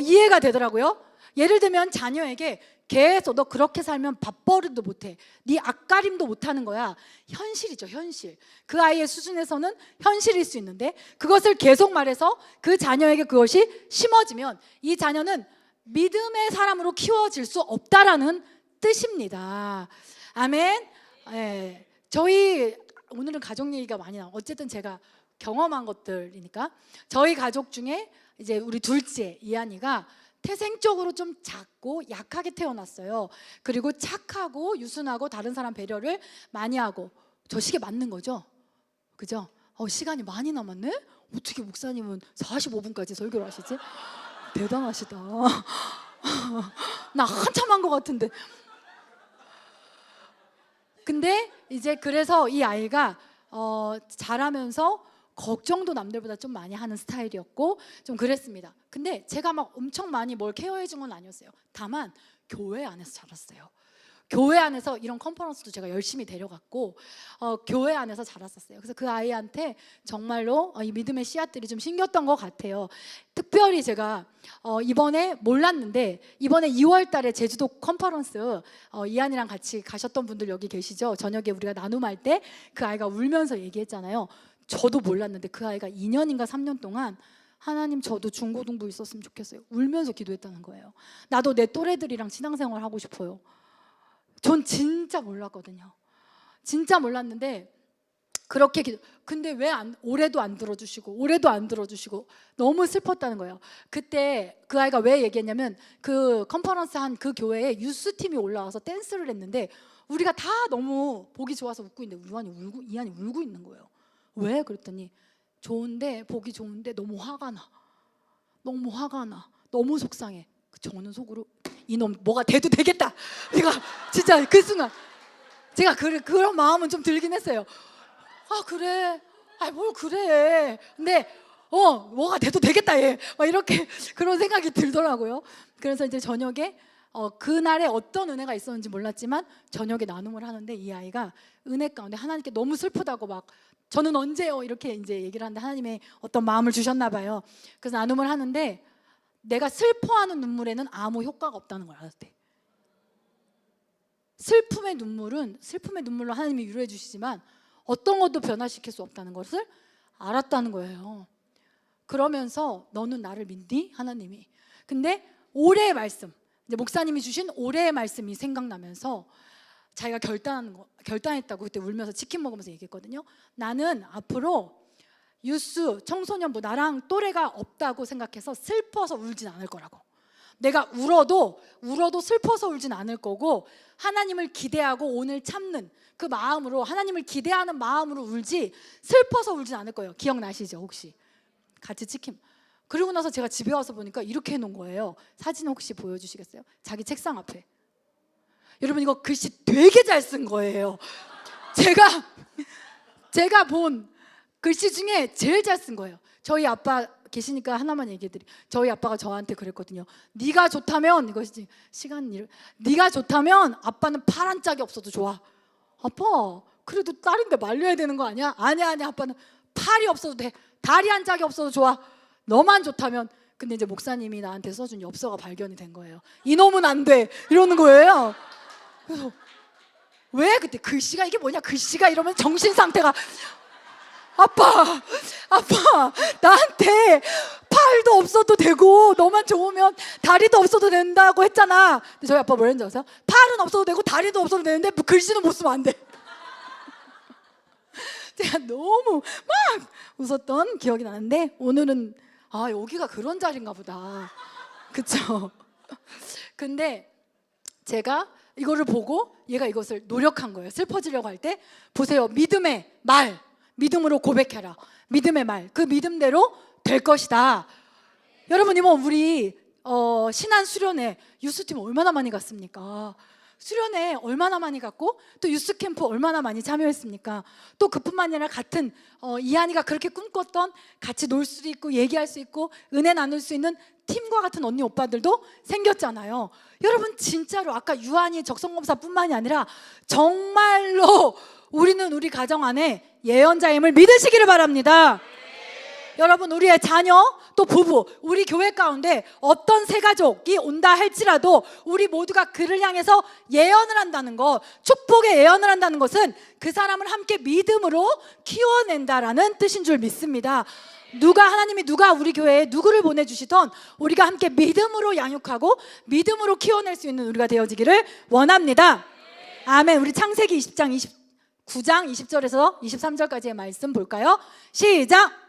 이해가 되더라고요. 예를 들면 자녀에게 계속 너 그렇게 살면 밥버릇도 못해, 네 앞가림도 못하는 거야. 현실이죠, 현실. 그 아이의 수준에서는 현실일 수 있는데 그것을 계속 말해서 그 자녀에게 그것이 심어지면 이 자녀는 믿음의 사람으로 키워질 수 없다라는 뜻입니다. 아멘. 예. 저희 오늘은 가족 얘기가 많이 나와. 어쨌든 제가 경험한 것들이니까 저희 가족 중에 이제 우리 둘째 이한이가 태생적으로 좀 작고 약하게 태어났어요. 그리고 착하고 유순하고 다른 사람 배려를 많이 하고. 저 시계 맞는 거죠? 그죠? 시간이 많이 남았네? 어떻게 목사님은 45분까지 설교를 하시지? 대단하시다. 나 한참 한 것 같은데. 근데 이제 그래서 이 아이가 자라면서 걱정도 남들보다 좀 많이 하는 스타일이었고 좀 그랬습니다. 근데 제가 막 엄청 많이 뭘 케어해 준 건 아니었어요. 다만 교회 안에서 자랐어요. 교회 안에서 이런 컨퍼런스도 제가 열심히 데려갔고 교회 안에서 자랐었어요. 그래서 그 아이한테 정말로 이 믿음의 씨앗들이 좀 심겼던 것 같아요. 특별히 제가 이번에 몰랐는데 이번에 2월 달에 제주도 컨퍼런스 이한이랑 같이 가셨던 분들 여기 계시죠? 저녁에 우리가 나눔할 때 그 아이가 울면서 얘기했잖아요. 저도 몰랐는데 그 아이가 2년인가 3년 동안 하나님 저도 중고등부 있었으면 좋겠어요. 울면서 기도했다는 거예요. 나도 내 또래들이랑 신앙생활 하고 싶어요. 전 진짜 몰랐거든요. 진짜 몰랐는데 그렇게 근데 왜 올해도 안 들어주시고 올해도 안 들어주시고 너무 슬펐다는 거예요. 그때 그 아이가 왜 얘기했냐면 그 컨퍼런스 한 그 교회에 유스팀이 올라와서 댄스를 했는데 우리가 다 너무 보기 좋아서 웃고 있는데 이한이 울고 있는 거예요. 왜? 그랬더니 좋은데 보기 좋은데 너무 화가 나. 너무 화가 나. 너무 속상해. 저는 속으로 이놈 뭐가 돼도 되겠다. 제가 진짜 그 순간 제가 그런 마음은 좀 들긴 했어요. 아 그래. 뭘 그래. 근데 뭐가 돼도 되겠다 얘. 막 이렇게 그런 생각이 들더라고요. 그래서 이제 저녁에 그날에 어떤 은혜가 있었는지 몰랐지만 저녁에 나눔을 하는데 이 아이가 은혜 가운데 하나님께 너무 슬프다고 막 저는 언제요 이렇게 이제 얘기를 하는데 하나님의 어떤 마음을 주셨나 봐요. 그래서 나눔을 하는데 내가 슬퍼하는 눈물에는 아무 효과가 없다는 걸 알았대. 슬픔의 눈물로 하나님이 위로해 주시지만 어떤 것도 변화시킬 수 없다는 것을 알았다는 거예요. 그러면서 너는 나를 믿니? 하나님이. 근데 올해의 말씀, 이제 목사님이 주신 올해의 말씀이 생각나면서 자기가 결단했다고 그때 울면서 치킨 먹으면서 얘기했거든요. 나는 앞으로 유스, 청소년부 나랑 또래가 없다고 생각해서 슬퍼서 울진 않을 거라고. 내가 울어도 슬퍼서 울진 않을 거고 하나님을 기대하고 오늘 참는 그 마음으로 하나님을 기대하는 마음으로 울지 슬퍼서 울진 않을 거예요. 기억나시죠 혹시? 같이 치킨. 그리고 나서 제가 집에 와서 보니까 이렇게 해놓은 거예요. 사진 혹시 보여주시겠어요? 자기 책상 앞에. 여러분 이거 글씨 되게 잘 쓴 거예요. 제가 본 글씨 중에 제일 잘 쓴 거예요. 저희 아빠 계시니까 하나만 얘기해드리. 저희 아빠가 저한테 그랬거든요. 네가 좋다면 이것이 네가 좋다면 아빠는 파란 짝이 없어도 좋아. 아빠 그래도 딸인데 말려야 되는 거 아니야? 아니야 아빠는 팔이 없어도 돼. 다리 한 짝이 없어도 좋아. 너만 좋다면. 근데 이제 목사님이 나한테 써준 엽서가 발견이 된 거예요. 이놈은 안 돼 이러는 거예요. 그래서 왜 그때 글씨가 이게 뭐냐 글씨가 이러면 정신 상태가 아빠 나한테 팔도 없어도 되고 너만 좋으면 다리도 없어도 된다고 했잖아. 근데 저희 아빠 뭐랬는지 아세요? 팔은 없어도 되고 다리도 없어도 되는데 글씨는 못 쓰면 안 돼. 제가 너무 막 웃었던 기억이 나는데 오늘은 여기가 그런 자리인가 보다. 그쵸? 근데 제가 이거를 보고 얘가 이것을 노력한 거예요. 슬퍼지려고 할 때 보세요. 믿음의 말, 믿음으로 고백해라. 믿음의 말, 그 믿음대로 될 것이다. 여러분 이번 우리 신안 수련회 유스팀 얼마나 많이 갔습니까? 수련회 얼마나 많이 갔고 또 유스 캠프 얼마나 많이 참여했습니까? 또 그뿐만 아니라 같은 이한이가 그렇게 꿈꿨던 같이 놀 수 있고 얘기할 수 있고 은혜 나눌 수 있는 팀과 같은 언니 오빠들도 생겼잖아요. 여러분 진짜로 아까 유한이 적성검사뿐만이 아니라 정말로 우리는 우리 가정 안에 예언자임을 믿으시기를 바랍니다. 여러분, 우리의 자녀, 또 부부, 우리 교회 가운데 어떤 새 가족이 온다 할지라도 우리 모두가 그를 향해서 예언을 한다는 것, 축복의 예언을 한다는 것은 그 사람을 함께 믿음으로 키워낸다라는 뜻인 줄 믿습니다. 하나님이 누가 우리 교회에 누구를 보내주시던 우리가 함께 믿음으로 양육하고 믿음으로 키워낼 수 있는 우리가 되어지기를 원합니다. 아멘. 우리 창세기 20장 29장 20절에서 23절까지의 말씀 볼까요? 시작.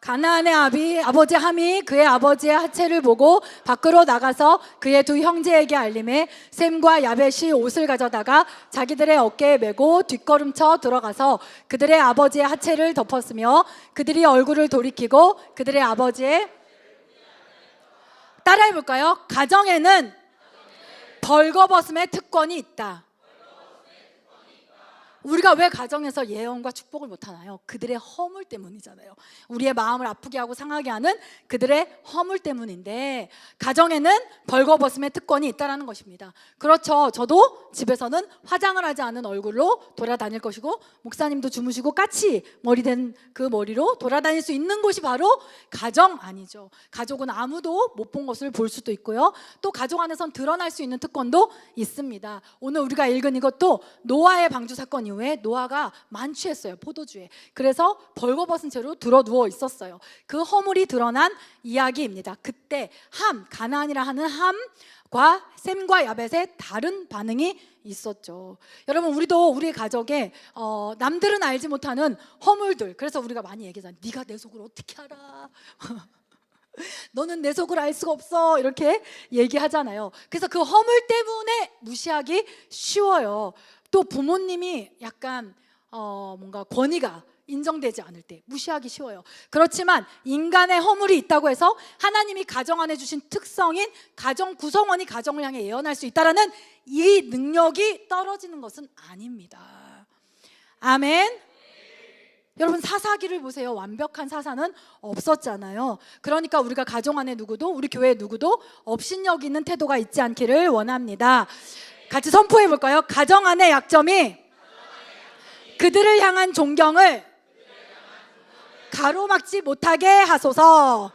가나안의 아버지 함이 그의 아버지의 하체를 보고 밖으로 나가서 그의 두 형제에게 알림해 셈과 야벳이 옷을 가져다가 자기들의 어깨에 메고 뒷걸음쳐 들어가서 그들의 아버지의 하체를 덮었으며 그들이 얼굴을 돌이키고 그들의 아버지의 따라해볼까요? 가정에는 벌거벗음의 특권이 있다. 우리가 왜 가정에서 예언과 축복을 못하나요? 그들의 허물 때문이잖아요. 우리의 마음을 아프게 하고 상하게 하는 그들의 허물 때문인데 가정에는 벌거벗음의 특권이 있다는 것입니다. 그렇죠. 저도 집에서는 화장을 하지 않은 얼굴로 돌아다닐 것이고 목사님도 주무시고 까치 머리 된 그 머리로 돌아다닐 수 있는 곳이 바로 가정 아니죠. 가족은 아무도 못 본 것을 볼 수도 있고요. 또 가족 안에선 드러날 수 있는 특권도 있습니다. 오늘 우리가 읽은 이것도 노아의 방주 사건 이후에 노아가 만취했어요. 포도주에. 그래서 벌거벗은 채로 들어 누워 있었어요. 그 허물이 드러난 이야기입니다. 그때 가나안이라 하는 함과 셈과 야벳의 다른 반응이 있었죠. 여러분, 우리도 우리 가족에 남들은 알지 못하는 허물들, 그래서 우리가 많이 얘기하잖아요. 네가 내 속을 어떻게 알아? 너는 내 속을 알 수가 없어, 이렇게 얘기하잖아요. 그래서 그 허물 때문에 무시하기 쉬워요. 또 부모님이 약간 뭔가 권위가 인정되지 않을 때 무시하기 쉬워요. 그렇지만 인간의 허물이 있다고 해서 하나님이 가정 안에 주신 특성인 가정 구성원이 가정을 향해 예언할 수 있다라는 이 능력이 떨어지는 것은 아닙니다. 아멘. 여러분, 사사기를 보세요. 완벽한 사사는 없었잖아요. 그러니까 우리가 가정 안에 누구도, 우리 교회 누구도 업신여기는 태도가 있지 않기를 원합니다. 같이 선포해 볼까요? 가정 안의 약점이 그들을 향한 존경을 가로막지 못하게 하소서.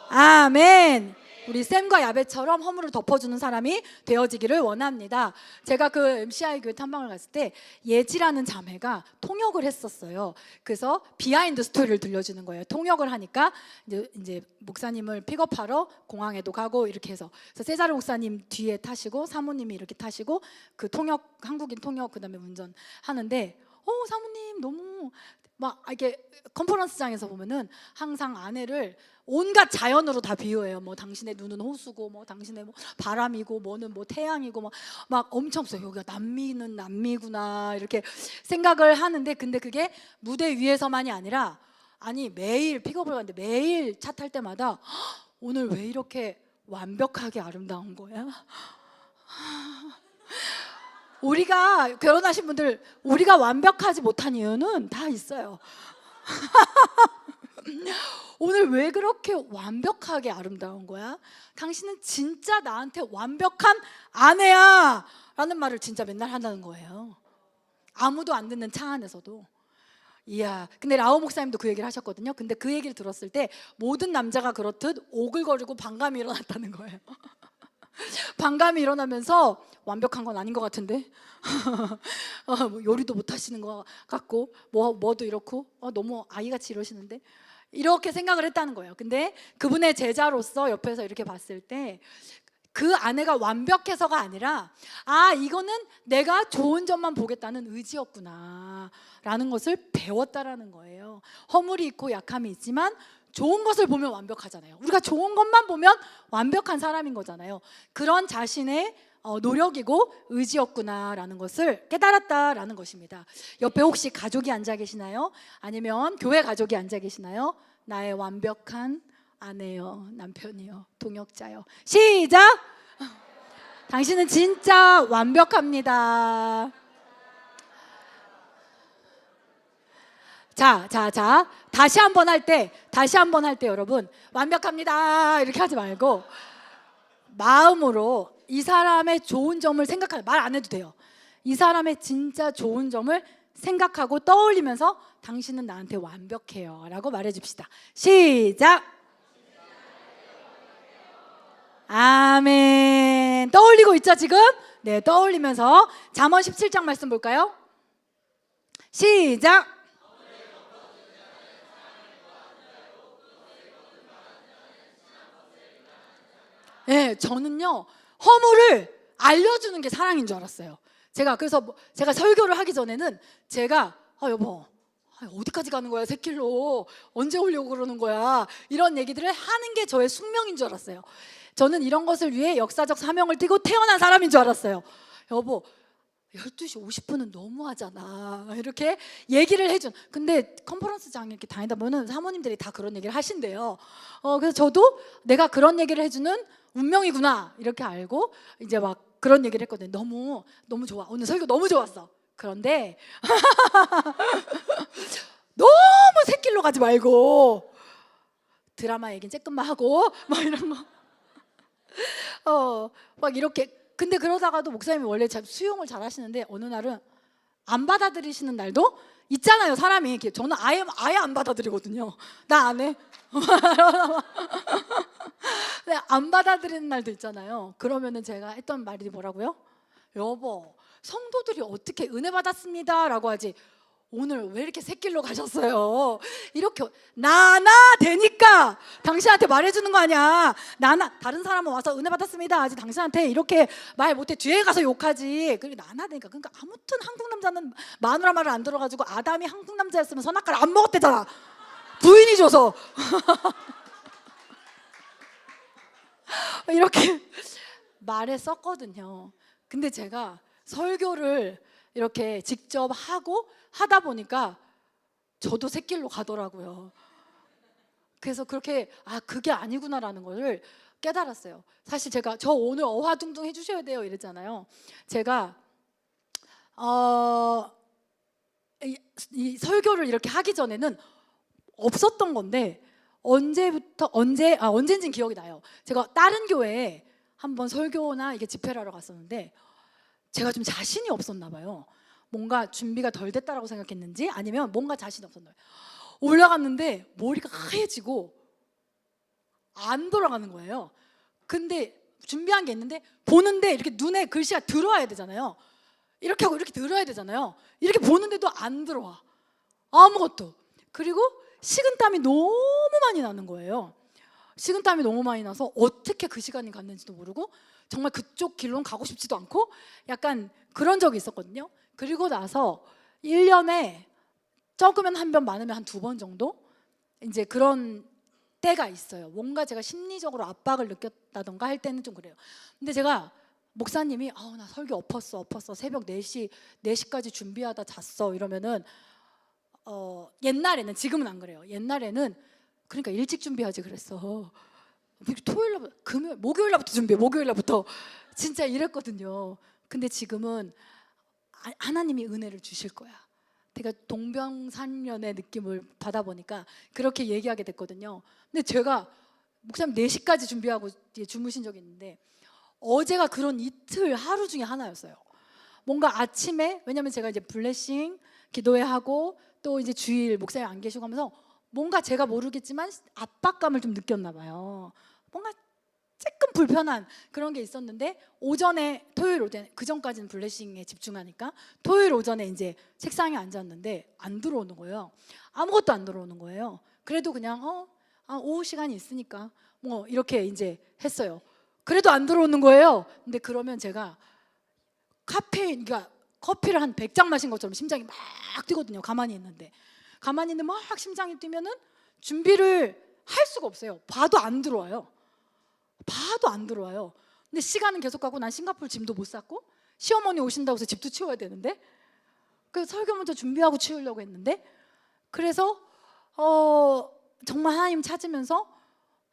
아멘. 우리 샘과 야벳처럼 허물을 덮어주는 사람이 되어지기를 원합니다. 제가 그 MCI 교회 탐방을 갔을 때 예지라는 자매가 통역을 했었어요. 그래서 비하인드 스토리를 들려주는 거예요. 통역을 하니까 이제 목사님을 픽업하러 공항에도 가고 이렇게 해서 세자르 목사님 뒤에 타시고 사모님이 이렇게 타시고 그 통역, 한국인 통역 그다음에 운전하는데 사모님 너무 막 이렇게 컨퍼런스장에서 보면은 항상 아내를 온갖 자연으로 다 비유해요. 뭐 당신의 눈은 호수고, 뭐 당신의 뭐 바람이고, 뭐는 뭐 태양이고, 막 엄청 써요. 여기가 남미는 남미구나 이렇게 생각을 하는데, 근데 그게 무대 위에서만이 아니라 매일 픽업을 가는데 매일 차 탈 때마다 오늘 왜 이렇게 완벽하게 아름다운 거야? 우리가 결혼하신 분들, 우리가 완벽하지 못한 이유는 다 있어요. 오늘 왜 그렇게 완벽하게 아름다운 거야? 당신은 진짜 나한테 완벽한 아내야 라는 말을 진짜 맨날 한다는 거예요. 아무도 안 듣는 차 안에서도. 이야, 근데 라오 목사님도 그 얘기를 하셨거든요. 근데 그 얘기를 들었을 때 모든 남자가 그렇듯 오글거리고 반감이 일어났다는 거예요. 반감이 일어나면서 완벽한 건 아닌 것 같은데 뭐 요리도 못 하시는 것 같고 뭐도 이렇고 너무 아이같이 이러시는데 이렇게 생각을 했다는 거예요. 근데 그분의 제자로서 옆에서 이렇게 봤을 때 그 아내가 완벽해서가 아니라 이거는 내가 좋은 점만 보겠다는 의지였구나 라는 것을 배웠다라는 거예요. 허물이 있고 약함이 있지만 좋은 것을 보면 완벽하잖아요. 우리가 좋은 것만 보면 완벽한 사람인 거잖아요. 그런 자신의 노력이고 의지였구나라는 것을 깨달았다라는 것입니다. 옆에 혹시 가족이 앉아 계시나요? 아니면 교회 가족이 앉아 계시나요? 나의 완벽한 아내요, 남편이요, 동역자요. 시작! 당신은 진짜 완벽합니다. 자, 다시 한 번 할 때 여러분 완벽합니다 이렇게 하지 말고 마음으로 이 사람의 좋은 점을 생각하는, 말 안 해도 돼요. 이 사람의 진짜 좋은 점을 생각하고 떠올리면서 당신은 나한테 완벽해요 라고 말해줍시다. 시작. 아멘. 떠올리고 있죠 지금? 네, 떠올리면서 잠언 17장 말씀 볼까요? 시작. 네, 저는요 허물을 알려주는 게 사랑인 줄 알았어요. 그래서 제가 설교를 하기 전에는 제가 여보 어디까지 가는 거야 새끼로, 언제 오려고 그러는 거야, 이런 얘기들을 하는 게 저의 숙명인 줄 알았어요. 저는 이런 것을 위해 역사적 사명을 띠고 태어난 사람인 줄 알았어요. 여보 12시 50분은 너무하잖아 이렇게 얘기를 해준. 근데 컨퍼런스장에 이렇게 다니다 보면 사모님들이 다 그런 얘기를 하신대요. 그래서 저도 내가 그런 얘기를 해주는 운명이구나 이렇게 알고 이제 막 그런 얘기를 했거든요. 너무 좋아, 오늘 설교 너무 좋았어. 그런데 너무 새길로 가지 말고 드라마 얘기는 조금만 하고 막 이런 거 막 이렇게. 근데 그러다가도 목사님이 원래 수용을 잘 하시는데 어느 날은 안 받아들이시는 날도 있잖아요 사람이. 이렇게 저는 아예 안 받아들이거든요. 나 안 해. 안 받아들이는 날도 있잖아요. 그러면은 제가 했던 말이 뭐라고요? 여보 성도들이 어떻게 은혜 받았습니다 라고 하지 오늘 왜 이렇게 새길로 가셨어요? 이렇게 나나 되니까 당신한테 말해주는 거 아니야. 다른 사람은 와서 은혜 받았습니다 하지 당신한테 이렇게 말 못해. 뒤에 가서 욕하지. 그리고 나나 되니까. 그러니까 아무튼 한국 남자는 마누라 말을 안 들어가지고 아담이 한국 남자였으면 선악과를 안 먹었대잖아. 부인이 줘서. 이렇게 말에 썼거든요. 근데 제가 설교를 이렇게 직접 하다 보니까 저도 새길로 가더라고요. 그래서 그렇게 그게 아니구나라는 걸 깨달았어요. 사실 저 오늘 어화둥둥 해주셔야 돼요 이랬잖아요. 제가 이 설교를 이렇게 하기 전에는 없었던 건데 언제인지는 기억이 나요. 제가 다른 교회에 한번 설교나 이게 집회를 하러 갔었는데 제가 좀 자신이 없었나 봐요. 뭔가 준비가 덜 됐다라고 생각했는지 아니면 뭔가 자신이 없었나 봐요. 올라갔는데 머리가 하얘지고 안 돌아가는 거예요. 근데 준비한 게 있는데 보는데 이렇게 눈에 글씨가 들어와야 되잖아요. 이렇게 하고 이렇게 들어야 되잖아요. 이렇게 보는데도 안 들어와. 아무것도. 그리고 식은땀이 너무 많이 나는 거예요. 식은땀이 너무 많이 나서 어떻게 그 시간이 갔는지도 모르고 정말 그쪽 길로는 가고 싶지도 않고 약간 그런 적이 있었거든요. 그리고 나서 1년에 적으면 한 번 많으면 한 2번 정도 이제 그런 때가 있어요. 뭔가 제가 심리적으로 압박을 느꼈다던가 할 때는 좀 그래요. 근데 제가 목사님이 나 설교 엎었어 새벽 4시까지 준비하다 잤어 이러면은 옛날에는, 지금은 안 그래요. 옛날에는 그러니까 일찍 준비하지 그랬어. 토요일날 목요일날부터 준비해. 목요일날부터 진짜 이랬거든요. 근데 지금은 하나님이 은혜를 주실 거야. 제가 동병상련의 느낌을 받아보니까 그렇게 얘기하게 됐거든요. 근데 제가 목사님 4시까지 준비하고 주무신 적이 있는데 어제가 그런 이틀 하루 중에 하나였어요. 뭔가 아침에, 왜냐면 제가 이제 블레싱 기도회 하고 또 이제 주일 목사님 안 계시고 하면서 뭔가 제가 모르겠지만 압박감을 좀 느꼈나 봐요. 뭔가 조금 불편한 그런 게 있었는데 토요일 오전에, 그 전까지는 블레싱에 집중하니까 토요일 오전에 이제 책상에 앉았는데 안 들어오는 거예요. 아무것도 안 들어오는 거예요. 그래도 그냥 오후 시간이 있으니까 뭐 이렇게 이제 했어요. 그래도 안 들어오는 거예요. 근데 그러면 제가 그러니까 커피를 한 100잔 마신 것처럼 심장이 막 뛰거든요. 가만히 있는데 막 심장이 뛰면은 준비를 할 수가 없어요. 봐도 안 들어와요. 근데 시간은 계속 가고 난 싱가포르 짐도 못 쌌고 시어머니 오신다고 해서 집도 치워야 되는데 그 설교 먼저 준비하고 치우려고 했는데 그래서 정말 하나님 찾으면서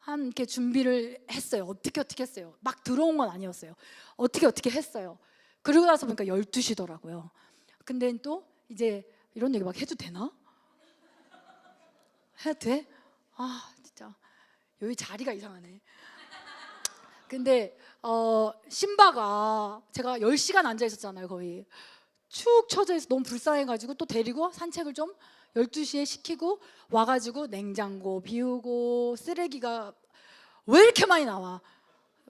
이렇게 준비를 했어요. 어떻게 했어요. 막 들어온 건 아니었어요. 어떻게 했어요. 그러고 나서 보니까 12시더라고요. 근데 또 이제 이런 얘기 막 해도 되나? 해도 돼? 진짜 여기 자리가 이상하네. 근데 신바가 제가 10시간 앉아 있었잖아요. 거의 축 처져 있어 너무 불쌍해가지고 또 데리고 산책을 좀 12시에 시키고 와가지고 냉장고 비우고 쓰레기가 왜 이렇게 많이 나와.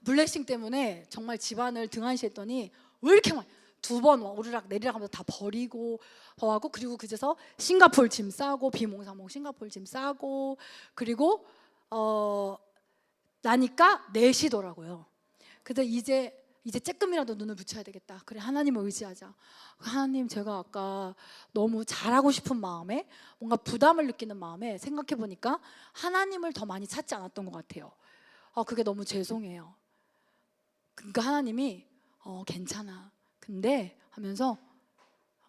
블레싱 때문에 정말 집안을 등한시했더니 왜 이렇게 많이 2번 오르락 내리락 하면서 다 버리고 하고 그리고 그제서 싱가포르 짐 싸고 비몽사몽 싱가포르 짐 싸고 그리고 나니까 4시더라고요. 그래서 이제 조금이라도 눈을 붙여야 되겠다. 그래 하나님을 의지하자. 하나님 제가 아까 너무 잘하고 싶은 마음에 뭔가 부담을 느끼는 마음에 생각해 보니까 하나님을 더 많이 찾지 않았던 것 같아요. 그게 너무 죄송해요. 그러니까 하나님이 괜찮아. 근데 하면서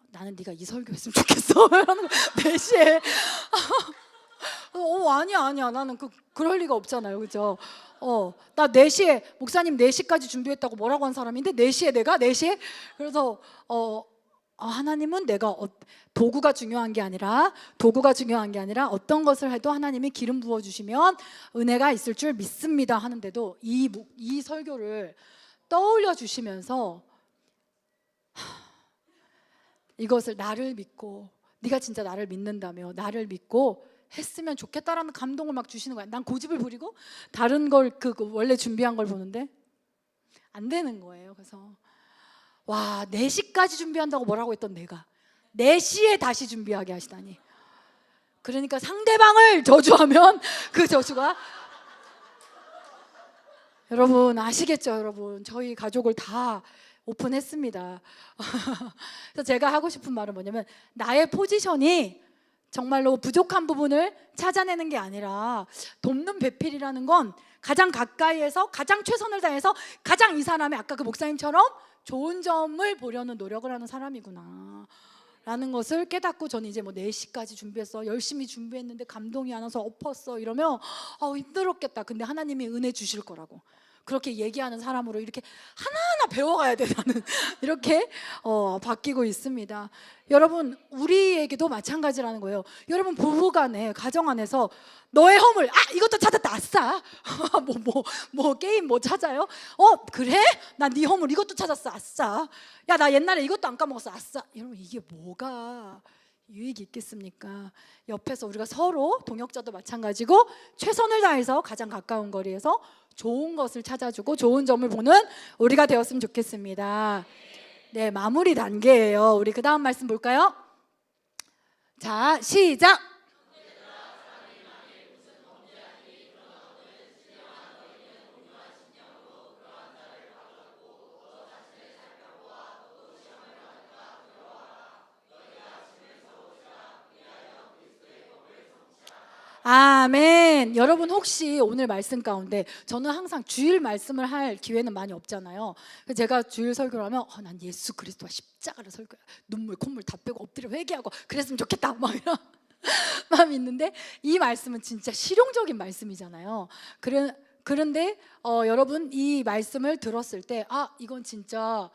나는 네가 이 설교했으면 좋겠어. 이러는 거 4시에. 아니야. 나는 그럴 리가 없잖아요. 그죠? 나 4시에 목사님 4시까지 준비했다고 뭐라고 한 사람인데 4시에 내가 4시에 그래서 하나님은 내가 도구가 중요한 게 아니라 어떤 것을 해도 하나님이 기름 부어 주시면 은혜가 있을 줄 믿습니다 하는데도 이 설교를 떠올려 주시면서 이것을 나를 믿고 네가 진짜 나를 믿는다며 나를 믿고 했으면 좋겠다라는 감동을 막 주시는 거야. 난 고집을 부리고 다른 걸 원래 준비한 걸 보는데 안 되는 거예요. 그래서 4시까지 준비한다고 뭐라고 했던 내가 4시에 다시 준비하게 하시다니. 그러니까 상대방을 저주하면 그 저주가 여러분 아시겠죠? 여러분 저희 가족을 다 오픈했습니다. 그래서 제가 하고 싶은 말은 뭐냐면 나의 포지션이 정말로 부족한 부분을 찾아내는 게 아니라 돕는 배필이라는 건 가장 가까이에서 가장 최선을 다해서 가장 이 사람이 아까 그 목사님처럼 좋은 점을 보려는 노력을 하는 사람이구나 라는 것을 깨닫고 저는 이제 4시까지 준비했어 열심히 준비했는데 감동이 안 와서 엎었어 이러면 힘들었겠다. 근데 하나님이 은혜 주실 거라고 그렇게 얘기하는 사람으로 이렇게 하나하나 배워가야 돼 나는 이렇게 바뀌고 있습니다. 여러분 우리에게도 마찬가지라는 거예요. 여러분 부부간에 가정 안에서 너의 허물 이것도 찾았다 아싸 뭐 게임 뭐 찾아요? 그래? 나 네 허물 이것도 찾았어 아싸. 야 나 옛날에 이것도 안 까먹었어 아싸. 여러분 이게 뭐가 유익이 있겠습니까? 옆에서 우리가 서로 동역자도 마찬가지고 최선을 다해서 가장 가까운 거리에서 좋은 것을 찾아주고 좋은 점을 보는 우리가 되었으면 좋겠습니다. 네, 마무리 단계예요. 우리 그 다음 말씀 볼까요? 자, 시작. 아멘. 여러분 혹시 오늘 말씀 가운데 저는 항상 주일 말씀을 할 기회는 많이 없잖아요. 그래서 제가 주일 설교를 하면 난 예수 그리스도와 십자가를 설교해 눈물 콧물 다 빼고 엎드려 회개하고 그랬으면 좋겠다 막 이런 마음이 있는데 이 말씀은 진짜 실용적인 말씀이잖아요. 그런데 여러분 이 말씀을 들었을 때 이건 진짜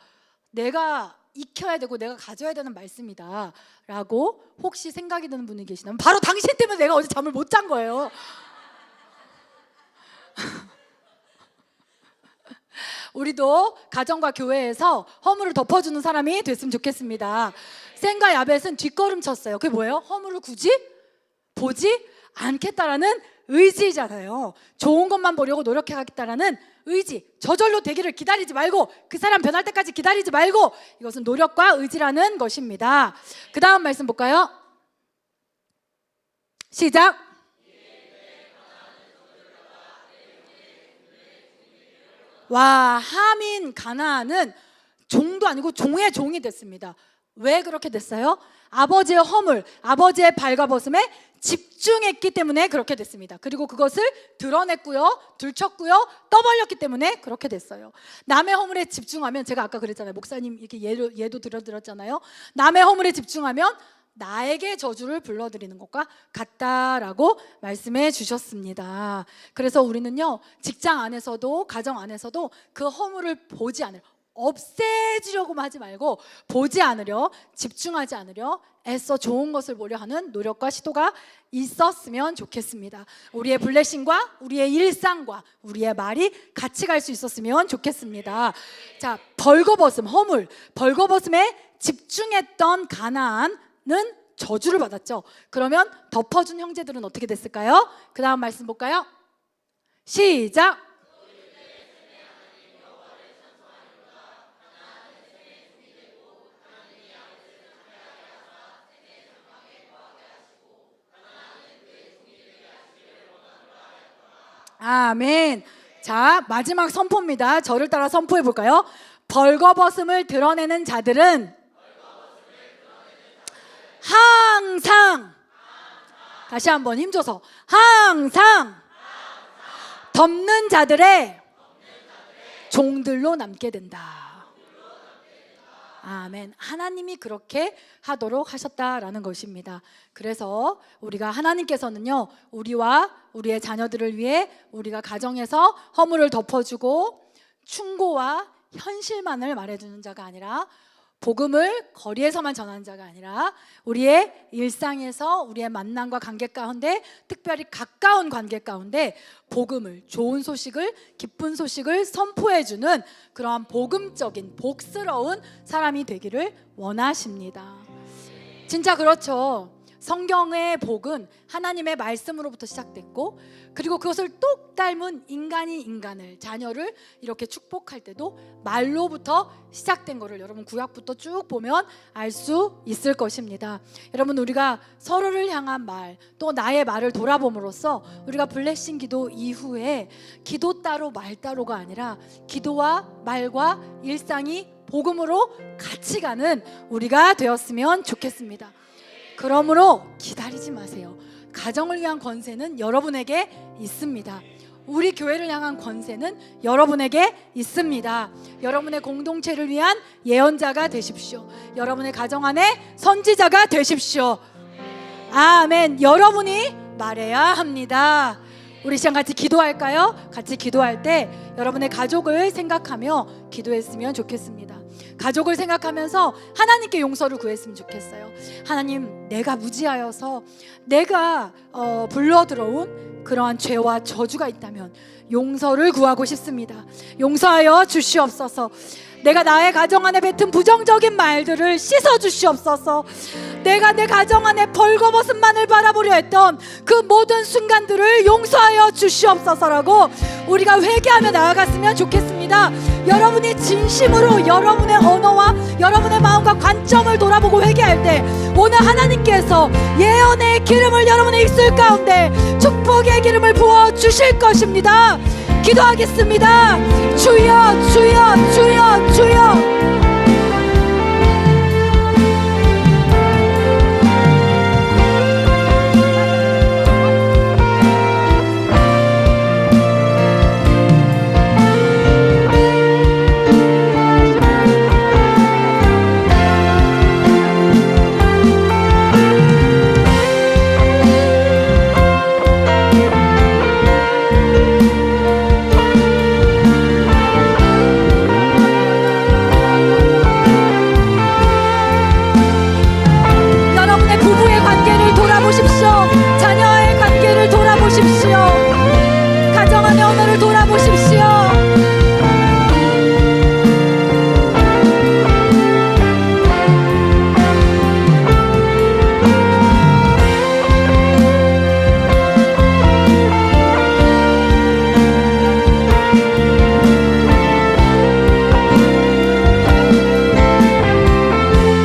내가 익혀야 되고 내가 가져야 되는 말씀이다 라고 혹시 생각이 드는 분이 계시다면 바로 당신 때문에 내가 어제 잠을 못 잔 거예요. 우리도 가정과 교회에서 허물을 덮어주는 사람이 됐으면 좋겠습니다. 셈과 야벳은 뒷걸음 쳤어요. 그게 뭐예요? 허물을 굳이 보지 않겠다라는 의지잖아요. 좋은 것만 보려고 노력해가겠다라는 의지. 저절로 되기를 기다리지 말고 그 사람 변할 때까지 기다리지 말고 이것은 노력과 의지라는 것입니다. 그 다음 말씀 볼까요? 시작. 하민 가나안은 종도 아니고 종의 종이 됐습니다. 왜 그렇게 됐어요? 아버지의 허물, 아버지의 발가벗음에 집중했기 때문에 그렇게 됐습니다. 그리고 그것을 드러냈고요, 들쳤고요, 떠벌렸기 때문에 그렇게 됐어요. 남의 허물에 집중하면 제가 아까 그랬잖아요. 목사님 이렇게 예도 들어드렸잖아요. 남의 허물에 집중하면 나에게 저주를 불러들이는 것과 같다라고 말씀해 주셨습니다. 그래서 우리는요 직장 안에서도 가정 안에서도 그 허물을 보지 않을 없애주려고만 하지 말고 보지 않으려, 집중하지 않으려 애써 좋은 것을 보려 하는 노력과 시도가 있었으면 좋겠습니다. 우리의 블레싱과 우리의 일상과 우리의 말이 같이 갈 수 있었으면 좋겠습니다. 자, 벌거벗음, 허물, 벌거벗음에 집중했던 가나안은 저주를 받았죠. 그러면 덮어준 형제들은 어떻게 됐을까요? 그 다음 말씀 볼까요? 시작! 아멘. 자, 마지막 선포입니다. 저를 따라 선포해 볼까요? 벌거벗음을 드러내는 자들은 항상, 다시 한번 힘줘서, 항상 덮는 자들의 종들로 남게 된다. 아멘. 하나님이 그렇게 하도록 하셨다라는 것입니다. 그래서 우리가 하나님께서는요, 우리와 우리의 자녀들을 위해 우리가 가정에서 허물을 덮어주고 충고와 현실만을 말해주는 자가 아니라, 복음을 거리에서만 전하는 자가 아니라 우리의 일상에서 우리의 만남과 관계 가운데, 특별히 가까운 관계 가운데 복음을, 좋은 소식을, 기쁜 소식을 선포해주는 그러한 복음적인 복스러운 사람이 되기를 원하십니다. 진짜 그렇죠. 성경의 복은 하나님의 말씀으로부터 시작됐고, 그리고 그것을 똑 닮은 인간이 인간을, 자녀를 이렇게 축복할 때도 말로부터 시작된 거를 여러분 구약부터 쭉 보면 알 수 있을 것입니다. 여러분, 우리가 서로를 향한 말, 또 나의 말을 돌아봄으로써 우리가 블레싱 기도 이후에 기도 따로 말 따로가 아니라 기도와 말과 일상이 복음으로 같이 가는 우리가 되었으면 좋겠습니다. 그러므로 기다리지 마세요. 가정을 위한 권세는 여러분에게 있습니다. 우리 교회를 향한 권세는 여러분에게 있습니다. 여러분의 공동체를 위한 예언자가 되십시오. 여러분의 가정 안에 선지자가 되십시오. 아멘. 여러분이 말해야 합니다. 우리 시간 같이 기도할까요? 같이 기도할 때 여러분의 가족을 생각하며 기도했으면 좋겠습니다. 가족을 생각하면서 하나님께 용서를 구했으면 좋겠어요. 하나님, 내가 무지하여서 내가 불러들어온 그러한 죄와 저주가 있다면 용서를 구하고 싶습니다. 용서하여 주시옵소서. 내가 나의 가정 안에 뱉은 부정적인 말들을 씻어 주시옵소서. 내가 내 가정 안에 벌거벗음만을 바라보려 했던 그 모든 순간들을 용서하여 주시옵소서라고 우리가 회개하며 나아갔으면 좋겠습니다. 여러분이 진심으로 여러분의 언어와 여러분의 마음과 관점을 돌아보고 회개할 때 오늘 하나님께서 예언의 기름을 여러분의 입술 가운데 축복의 기름을 부어 주실 것입니다. 기도하겠습니다. 주여, 주여, 주여, 주여. 자녀와의 관계를 돌아보십시오. 가정 안의 언어를 돌아보십시오.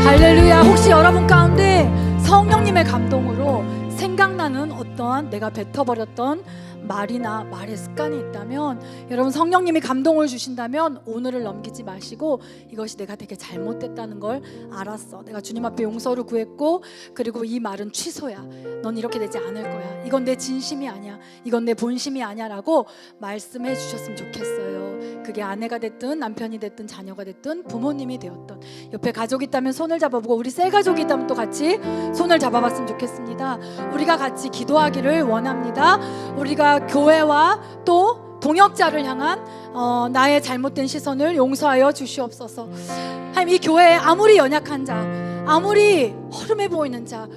할렐루야. 혹시 여러분 가운데 성령님의 감동으로 생각나는 어떠한 내가 뱉어버렸던 말이나 말의 습관이 있다면, 여러분 성령님이 감동을 주신다면 오늘을 넘기지 마시고 이것이 내가 되게 잘못됐다는 걸 알았어, 내가 주님 앞에 용서를 구했고 그리고 이 말은 취소야, 넌 이렇게 되지 않을 거야, 이건 내 진심이 아니야, 이건 내 본심이 아니야 라고 말씀해 주셨으면 좋겠어요. 그게 아내가 됐든 남편이 됐든 자녀가 됐든 부모님이 되었든, 옆에 가족이 있다면 손을 잡아보고, 우리 새 가족이 있다면 또 같이 손을 잡아봤으면 좋겠습니다. 우리가 같이 기도하기를 원합니다. 우리가 교회와 또 동역자를 향한 나의 잘못된 시선을 용서하여 주시옵소서. 하나님, 이 교회에 아무리 연약한 자, 아무리 허름해 보이는 자,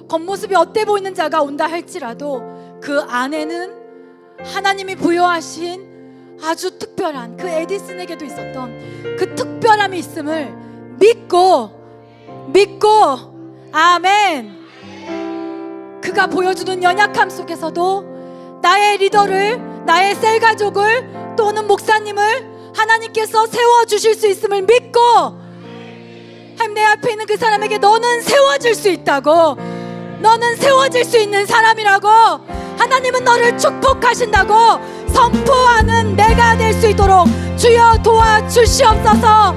겉모습이 어때 보이는 자가 온다 할지라도 그 안에는 하나님이 부여하신 아주 특별한, 그 에디슨에게도 있었던 그 특별함이 있음을 믿고 아멘. 그가 보여주는 연약함 속에서도 나의 리더를, 나의 셀 가족을, 또는 목사님을 하나님께서 세워주실 수 있음을 믿고, 하나님, 내 앞에 있는 그 사람에게 너는 세워질 수 있다고, 너는 세워질 수 있는 사람이라고, 하나님은 너를 축복하신다고 선포하는 내가 될 수 있도록 주여 도와주시옵소서.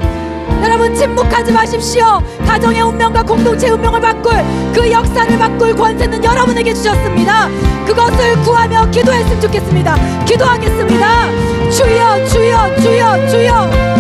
여러분, 침묵하지 마십시오. 가정의 운명과 공동체의 운명을 바꿀, 그 역사를 바꿀 권세는 여러분에게 주셨습니다. 그것을 구하며 기도했으면 좋겠습니다. 기도하겠습니다. 주여 주여 주여 주여.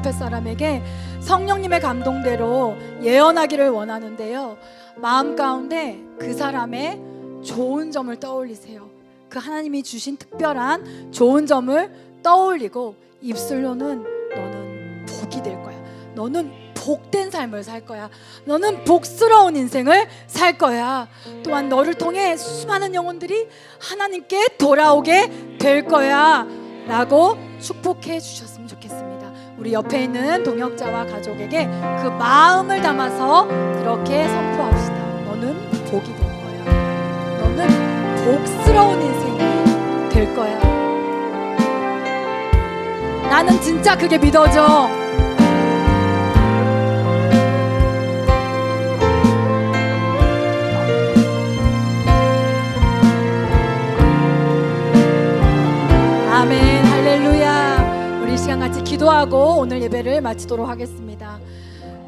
사람에게 성령님의 감동대로 예언하기를 원하는데요, 마음 가운데 그 사람의 좋은 점을 떠올리세요. 그 하나님이 주신 특별한 좋은 점을 떠올리고 입술로는 너는 복이 될 거야, 너는 복된 삶을 살 거야, 너는 복스러운 인생을 살 거야, 또한 너를 통해 수많은 영혼들이 하나님께 돌아오게 될 거야 라고 축복해 주셨으면 좋겠습니다. 우리 옆에 있는 동역자와 가족에게 그 마음을 담아서 그렇게 선포합시다. 너는 복이 될 거야, 너는 복스러운 인생이 될 거야. 나는 진짜 그게 믿어져. 아멘, 할렐루야. 우리 이 시간 같이 기도하고 오늘 예배를 마치도록 하겠습니다.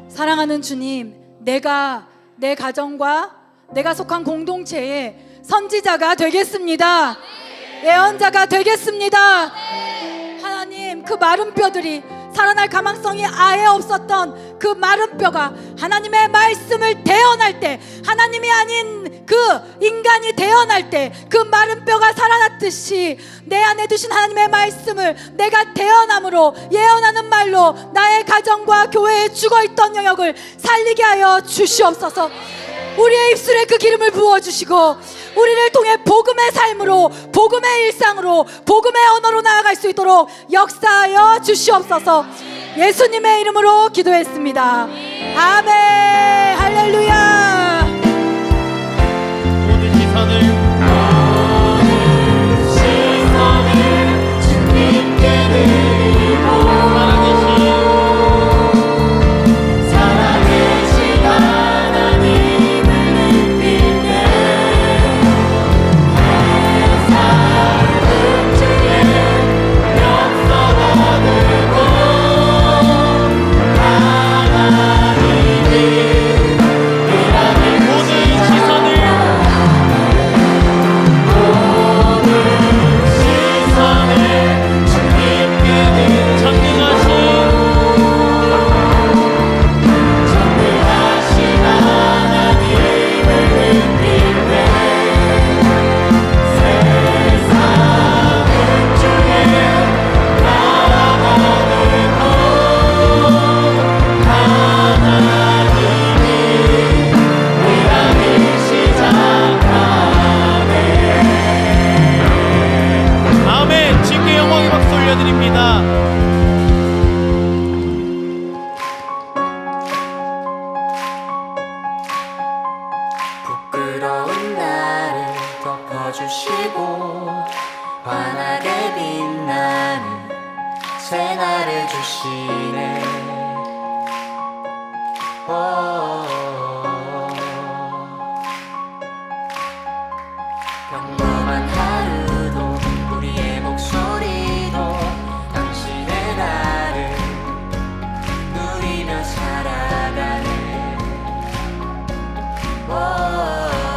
사랑하는 주님, 내가 내 가정과 내가 속한 공동체에 선지자가 되겠습니다. 예언자가 되겠습니다. 하나님, 그 마른 뼈들이 살아날 가망성이 아예 없었던 그 마른 뼈가 하나님의 말씀을 대언할 때, 하나님이 아닌 그 인간이 대언할 때 그 마른 뼈가 살아났듯이 내 안에 두신 하나님의 말씀을 내가 대언함으로, 예언하는 말로 나의 가정과 교회에 죽어있던 영역을 살리게 하여 주시옵소서. 우리의 입술에 그 기름을 부어주시고 우리를 통해 복음의 삶으로, 복음의 일상으로, 복음의 언어로 나아갈 수 있도록 역사하여 주시옵소서. 예수님의 이름으로 기도했습니다. 아멘. 할렐루야. 모든 시선을 주님께 드리고 살아계신 하나님을 느낄 때 내 삶 중에 역사가 되고 하나님이 주시고 환하게 빛나는 새날을 주시네.